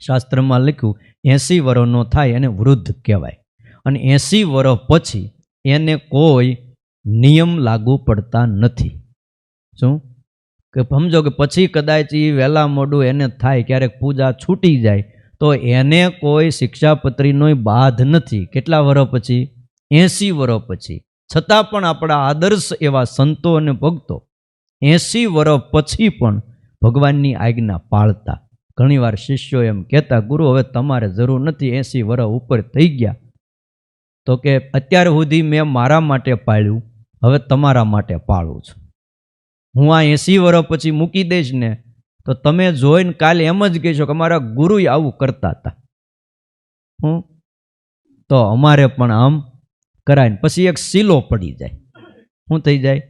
શાસ્ત્રમાં લખ્યું 80 વર્ષનો થાય એને વૃદ્ધ કહેવાય, અને 80 વર્ષ પછી એને કોઈ નિયમ લાગુ પડતા નથી. શું કે સમજો કે પછી કદાચ એ વહેલા મોડું એને થાય, ક્યારેક પૂજા છૂટી જાય તો એને કોઈ શિક્ષાપત્રીનો બાધ નથી. કેટલા વર્ષ પછી? 80 વર્ષ પછી. છતાં પણ આપણા આદર્શ એવા સંતો અને ભક્તો 80 વર્ષ પછી પણ ભગવાનની આજ્ઞા પાળતા. ઘણીવાર શિષ્યો એમ કહેતા, ગુરુ હવે તમારે જરૂર નથી, 80 વર્ષ ઉપર થઈ ગયા, તો કે અત્યાર સુધી મેં મારા માટે પાળ્યું, હવે તમારા માટે પાળું છું. હું આ 80 વર્ષ પછી મૂકી દઈશ ને તો તમે જોઈને કાલે એમ જ કહેશો કે અમારા ગુરુએ આવું કરતા હતા. તો અમારે પણ આમ કરાય. પછી એક શીલો પડી જાય. શું થઈ જાય?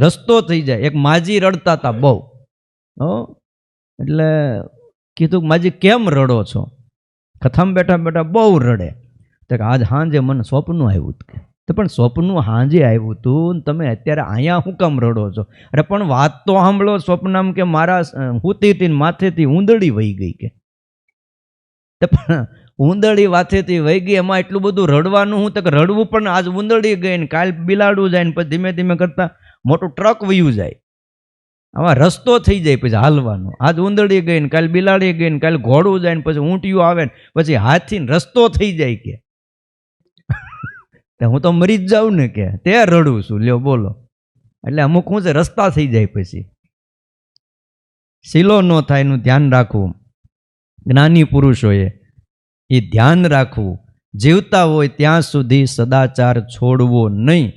રસ્તો થઈ જાય. એક માજી રડતા હતા બહુ. એટલે કીધું, માજી કેમ રડો છો? કથામાં બેઠા બેઠા બહુ રડે. તો આજ સાંજે મને સ્વપ્નું આવ્યું હતું. તો પણ સ્વપ્નું સાંજે આવ્યું હતું, તમે અત્યારે અહીંયા શું કામ રડો છો? અરે પણ વાત તો સાંભળો. સ્વપ્નમાં કે મારા હુતીથી માથેથી ઊંદડી વહી ગઈ કે. પણ ઊંદડી માથેથી વહી ગઈ, એમાં એટલું બધું રડવાનું હું? તો કે રડવું પણ આજ ઊંદડી ગઈ ને કાલ બિલાડું જાય ને પછી ધીમે ધીમે કરતા મોટું ટ્રક વયું જાય. આમાં રસ્તો થઈ જાય પછી હાલવાનો. આજ ઊંદડી ગઈ ને કાલ બિલાડી ગઈ ને કાલ ઘોડું જાય ને પછી ઊંટિયું આવે ને પછી હાથી રસ્તો થઈ જાય કે. હું તો મરી જ જાઉં ને કે તે રડું છું. લ્યો બોલો. એટલે અમુક શું છે, રસ્તા થઈ જાય પછી શીલો ન થાય એનું ધ્યાન રાખવું. જ્ઞાની પુરુષોએ એ ધ્યાન રાખવું. જીવતા હોય ત્યાં સુધી સદાચાર છોડવો નહીં.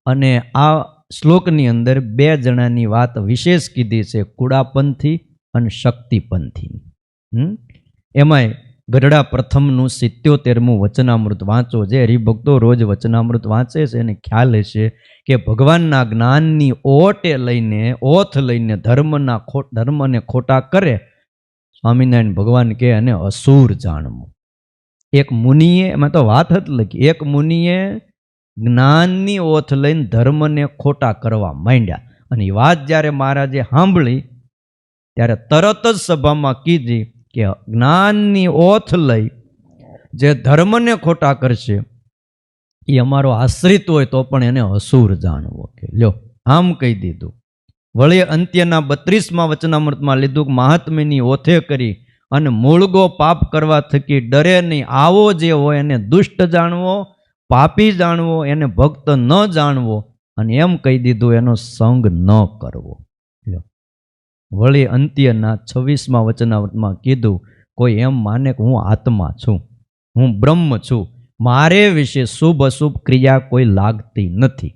અને આ શ્લોકની અંદર 2 જણાની વાત વિશેષ કીધી છે, કુડાપંથી અને શક્તિપંથીની. એમાંય ગઢડા પ્રથમનું 77મું વચનામૃત વાંચો. જે હરિભક્તો રોજ વચનામૃત વાંચે છે એને ખ્યાલ હશે કે ભગવાનના જ્ઞાનની ઓથ લઈને ધર્મને ખોટા કરે, સ્વામિનારાયણ ભગવાન કહે અને અસુર જાણવું. એક મુનિએ, એમાં તો વાત જ લખી, એક મુનિએ જ્ઞાનની ઓથ લઈને ધર્મને ખોટા કરવા માંડ્યા. અને એ વાત જ્યારે મહારાજે સાંભળી ત્યારે તરત જ સભામાં કીધી કે જ્ઞાનની ઓથ લઈ જે ધર્મને ખોટા કરશે એ અમારો આશ્રિત હોય તો પણ એને અસુર જાણવો. કે લ્યો, આમ કહી દીધું. વળી અંત્યના 32મા વચનામૃતમાં લીધું કે મહાત્મ્યની ઓથે કરી અને મૂળગો પાપ કરવા થકી ડરે નહીં. આવો જે હોય એને દુષ્ટ જાણવો, પાપી જાણવો, એને ભક્ત ન જાણવો, અને એમ કહી દીધું એનો સંગ ન કરવો. વળી અંત્યના 26મા વચનામૃતમાં કીધું કોઈ એમ માને કે હું આત્મા છું, હું બ્રહ્મ છું, મારે વિશે શુભ અશુભ ક્રિયા કોઈ લાગતી નથી.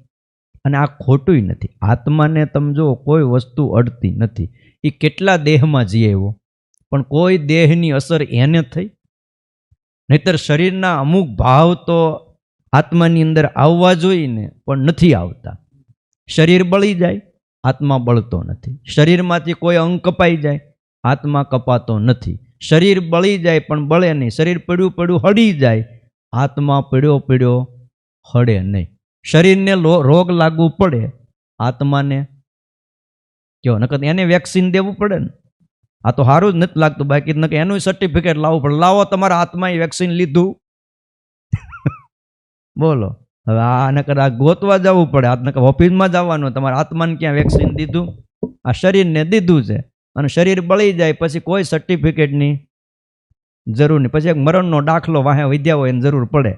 અને આ ખોટું નથી. આત્માને તમે જો કોઈ વસ્તુ અડતી નથી. એ કેટલા દેહમાં જીએ એવો, પણ કોઈ દેહની અસર એને થઈ. નહીતર શરીરના અમુક ભાવ તો આત્માની અંદર આવવા જોઈએ ને, પણ નથી આવતા. શરીર બળી જાય, આત્મા બળતો નથી. શરીરમાંથી કોઈ અંગ કપાઈ જાય, આત્મા કપાતો નથી. શરીર બળી જાય પણ બળે નહીં. શરીર પડ્યું પડ્યું હળી જાય, આત્મા પડ્યો પડ્યો હળે નહીં. શરીરને રોગ લાગવું પડે, આત્માને કયો નકર એને વેક્સિન દેવું પડે ને. આ તો સારું જ નથી લાગતું, બાકી નકર એનું સર્ટિફિકેટ લાવવું પડે. લાવો તમારા આત્માએ વેક્સિન લીધું. બોલો હવે આ નકર આ ગોતવા જવું પડે. આ નકર ઓફિસમાં જવાનું, તમારા આત્માને ક્યાં વેક્સિન દીધું? આ શરીરને દીધું છે. અને શરીર બળી જાય પછી કોઈ સર્ટિફિકેટની જરૂર નહીં. પછી એક મરણનો દાખલો વાહે વિદ્યા હોય એની જરૂર પડે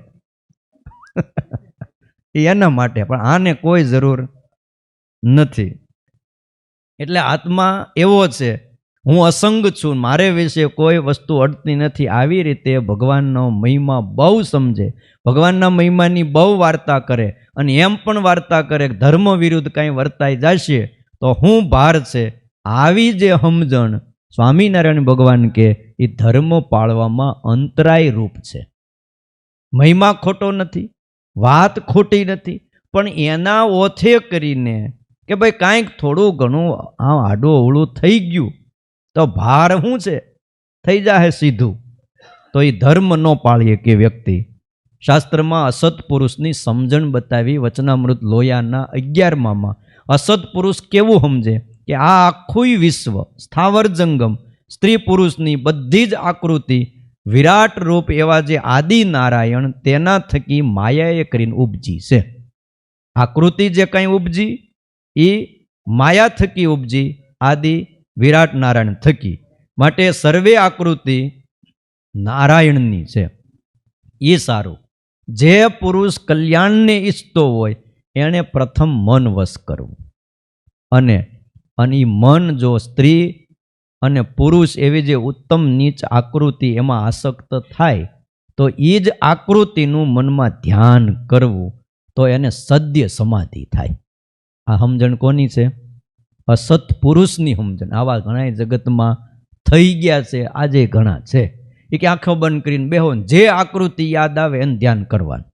એના માટે, પણ આને કોઈ જરૂર નથી. એટલે આત્મા એવો છે, હું અસંગ છું, મારે વિશે કોઈ વસ્તુ અડતી નથી. આવી રીતે ભગવાનનો મહિમા બહુ સમજે, ભગવાનના મહિમાની બહુ વાર્તા કરે, અને એમ પણ વાર્તા કરે કે ધર્મ વિરુદ્ધ કાંઈ વર્તાઈ જશે તો હું ભાર છે. આવી જે સમજણ સ્વામિનારાયણ ભગવાન કે એ ધર્મ પાળવામાં અંતરાય રૂપ છે. મહિમા ખોટો નથી, વાત ખોટી નથી, પણ એના ઓથે કરીને કે ભાઈ કાંઈક થોડું ઘણું આ આડું અવળું થઈ ગયું તો ભાર શું છે, થઈ જાય સીધું, તો એ ધર્મ ન પાળીએ કે વ્યક્તિ. શાસ્ત્રમાં અસત પુરુષની સમજણ બતાવી વચનામૃત લોયાના 11માં. અસત પુરુષ કેવું સમજે કે આ આખું વિશ્વ સ્થાવર જંગમ સ્ત્રી પુરુષની બધી જ આકૃતિ વિરાટ રૂપ એવા જે આદિ નારાયણ તેના થકી માયાએ કરીને ઉપજી છે. આકૃતિ જે કંઈ ઉપજી એ માયા થકી ઉપજી, આદિ વિરાટ નારાયણ થકી. માટે સર્વે આકૃતિ નારાયણની છે. એ સારું. જે પુરુષ કલ્યાણને ઈચ્છતો હોય એણે પ્રથમ મન વશ કરવું, અને એ મન જો સ્ત્રી અને પુરુષ એવી જે ઉત્તમ નીચ આકૃતિ એમાં આસક્ત થાય તો એ જ આકૃતિનું મનમાં ધ્યાન કરવું, તો એને સદ્ય સમાધિ થાય. આ સમજણ કોની છે? અસત પુરુષની સમજણ. આવા ઘણા જગતમાં થઈ ગયા છે, આજે ઘણા છે. એ કે આંખો બંધ કરીને બેહો, જે આકૃતિ યાદ આવે એને ધ્યાન કરવાનું.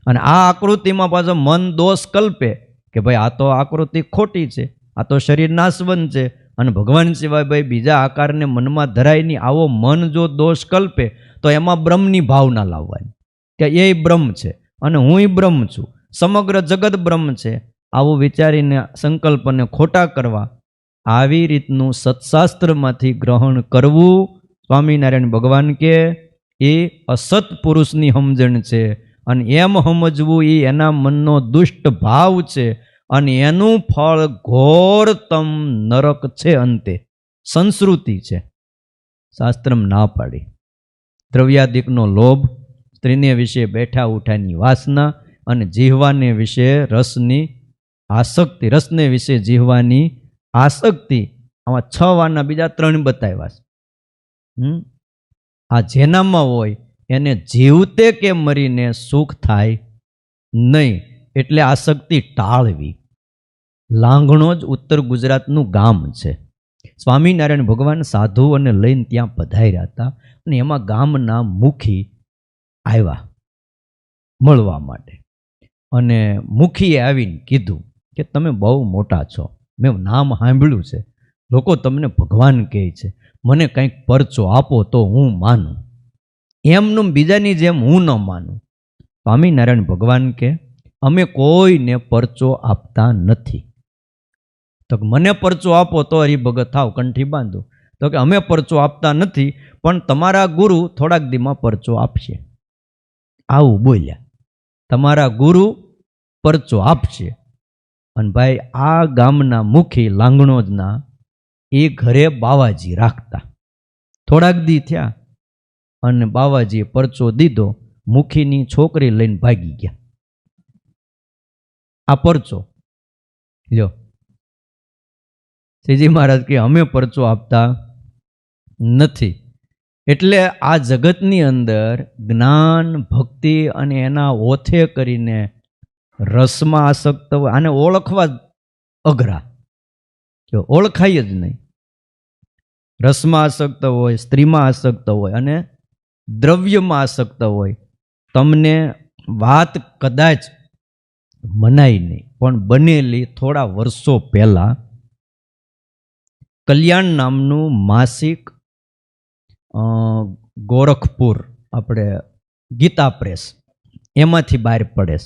અને આ આકૃતિમાં પાછો મન દોષ કલ્પે કે ભાઈ આ તો આકૃતિ ખોટી છે, આ તો શરીર નાશવંત છે, અને ભગવાન સિવાય ભાઈ બીજા આકારને મનમાં ધરાય નહીં. આવો મન જો દોષ કલ્પે તો એમાં બ્રહ્મની ભાવના લાવવાની કે એ બ્રહ્મ છે અને હું બ્રહ્મ છું, સમગ્ર જગત બ્રહ્મ છે. આવું વિચારીને સંકલ્પને ખોટા કરવા, આવી રીતનું સત્શાસ્ત્રમાંથી ગ્રહણ કરવું, સ્વામિનારાયણ ભગવાન કે એ અસત પુરુષની સમજણ છે. અને એમ સમજવું એ એના મનનો દુષ્ટ ભાવ છે, અને એનું ફળ ઘોરતમ નરક છે. અંતે સંસ્કૃતિ છે, શાસ્ત્રમાં ના પાડી. દ્રવ્યાદિકનો લોભ, સ્ત્રીને વિશે બેઠા ઉઠાની વાસના, અને જીહવાને વિશે રસની આસક્તિ, રસને વિશે જીહવાની આસક્તિ. આમાં 6 વારના બીજા 3 બતાવ્યા છે. આ જેનામાં હોય એને જીવતે કે મરીને સુખ થાય નહીં, એટલે આસક્તિ ટાળવી. લાંઘણો જ ઉત્તર ગુજરાતનું ગામ છે. સ્વામિનારાયણ ભગવાન સાધુઓને લઈને ત્યાં પધાર્યા હતા, અને એમાં ગામના મુખી આવ્યા મળવા માટે. અને મુખીએ આવીને કીધું કે તમે બહુ મોટા છો, મેં નામ સાંભળ્યું છે, લોકો તમને ભગવાન કહે છે, મને કંઈક પરચો આપો તો હું માનું, એમનું બીજાની જેમ હું ન માનું. સ્વામિનારાયણ ભગવાન કે અમે કોઈને પરચો આપતા નથી. તો મને પરચો આપો તો હરિભગત થાવ, કંઠી બાંધો. તો કે અમે પરચો આપતા નથી, પણ તમારા ગુરુ થોડાક દીમાં પરચો આપશે. આવું બોલ્યા, તમારા ગુરુ પરચો આપશે. અને ભાઈ આ ગામના મુખી લાંગણોજના એ ઘરે બાવાજી રાખતા. થોડાક દી થયા અને બાવાજીએ પરચો દીધો, મુખીની છોકરી લઈને ભાગી ગયા. આ પરચો લ્યો. શ્રીજી મહારાજ કે અમે પરચો આપતા નથી. એટલે આ જગતની અંદર જ્ઞાન ભક્તિ અને એના ઓથે કરીને રસમાં આસક્ત હોય, આને ઓળખવા જ અઘરા, કે ઓળખાય જ નહીં. રસમાં આસક્ત હોય, સ્ત્રીમાં આસક્ત હોય અને દ્રવ્યમાં આસક્ત હોય. તમને વાત કદાચ મનાય નહીં, પણ બનેલી થોડા વર્ષો પહેલા કલ્યાણ નામનું માસિક ગોરખપુર આપણે ગીતા પ્રેસ એમાંથી બહાર પડે,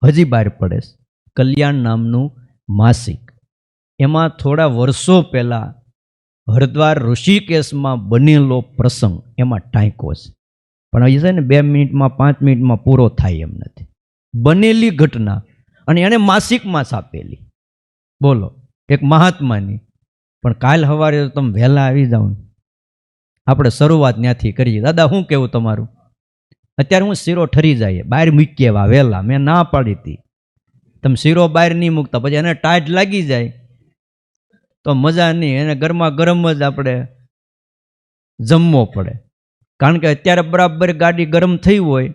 હજી બહાર પડે, કલ્યાણ નામનું માસિક. એમાં થોડા વર્ષો પહેલા હરિદ્વાર ઋષિકેશમાં બનેલો પ્રસંગ એમાં ટાંક્યો છે, પણ એ છે ને 2 મિનિટમાં 5 મિનિટમાં પૂરો થાય એમ નથી. બનેલી ઘટના અને એને માસિકમાં છાપેલી. બોલો, એક મહાત્માની. પણ કાલ સવારે તમે વહેલા આવી જાઓ ને, આપણે શરૂઆત ત્યાંથી કરીએ. દાદા શું કેવું તમારું? અત્યારે હું શીરો ઠરી જાય, બહાર મૂકી એવા વહેલા. મેં ના પાડી હતી, તમે શીરો બહાર નહીં મૂકતા, પછી એને ટાઈટ લાગી જાય તો મજા નહીં. એને ગરમા ગરમ જ આપણે જમવો પડે, કારણ કે અત્યારે બરાબર ગાડી ગરમ થઈ હોય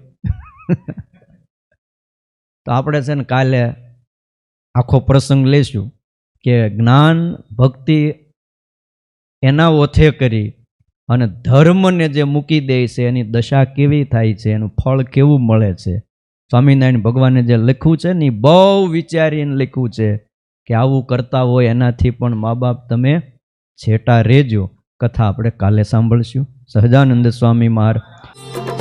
તો આપણે છે ને કાલે આખો પ્રસંગ લઈશું કે જ્ઞાન ભક્તિ એના ઓથે કરી અને ધર્મને જે મૂકી દે છે એની દશા કેવી થાય છે, એનું ફળ કેવું મળે છે. સ્વામિનારાયણ ભગવાને જે લખ્યું છે ને એ બહુ વિચારીને લખ્યું છે કે આવું કરતા હોય એનાથી પણ મા બાપ તમે છેટા રહેજો. કથા આપણે કાલે સાંભળશું. સહજાનંદ સ્વામી મહારાજ.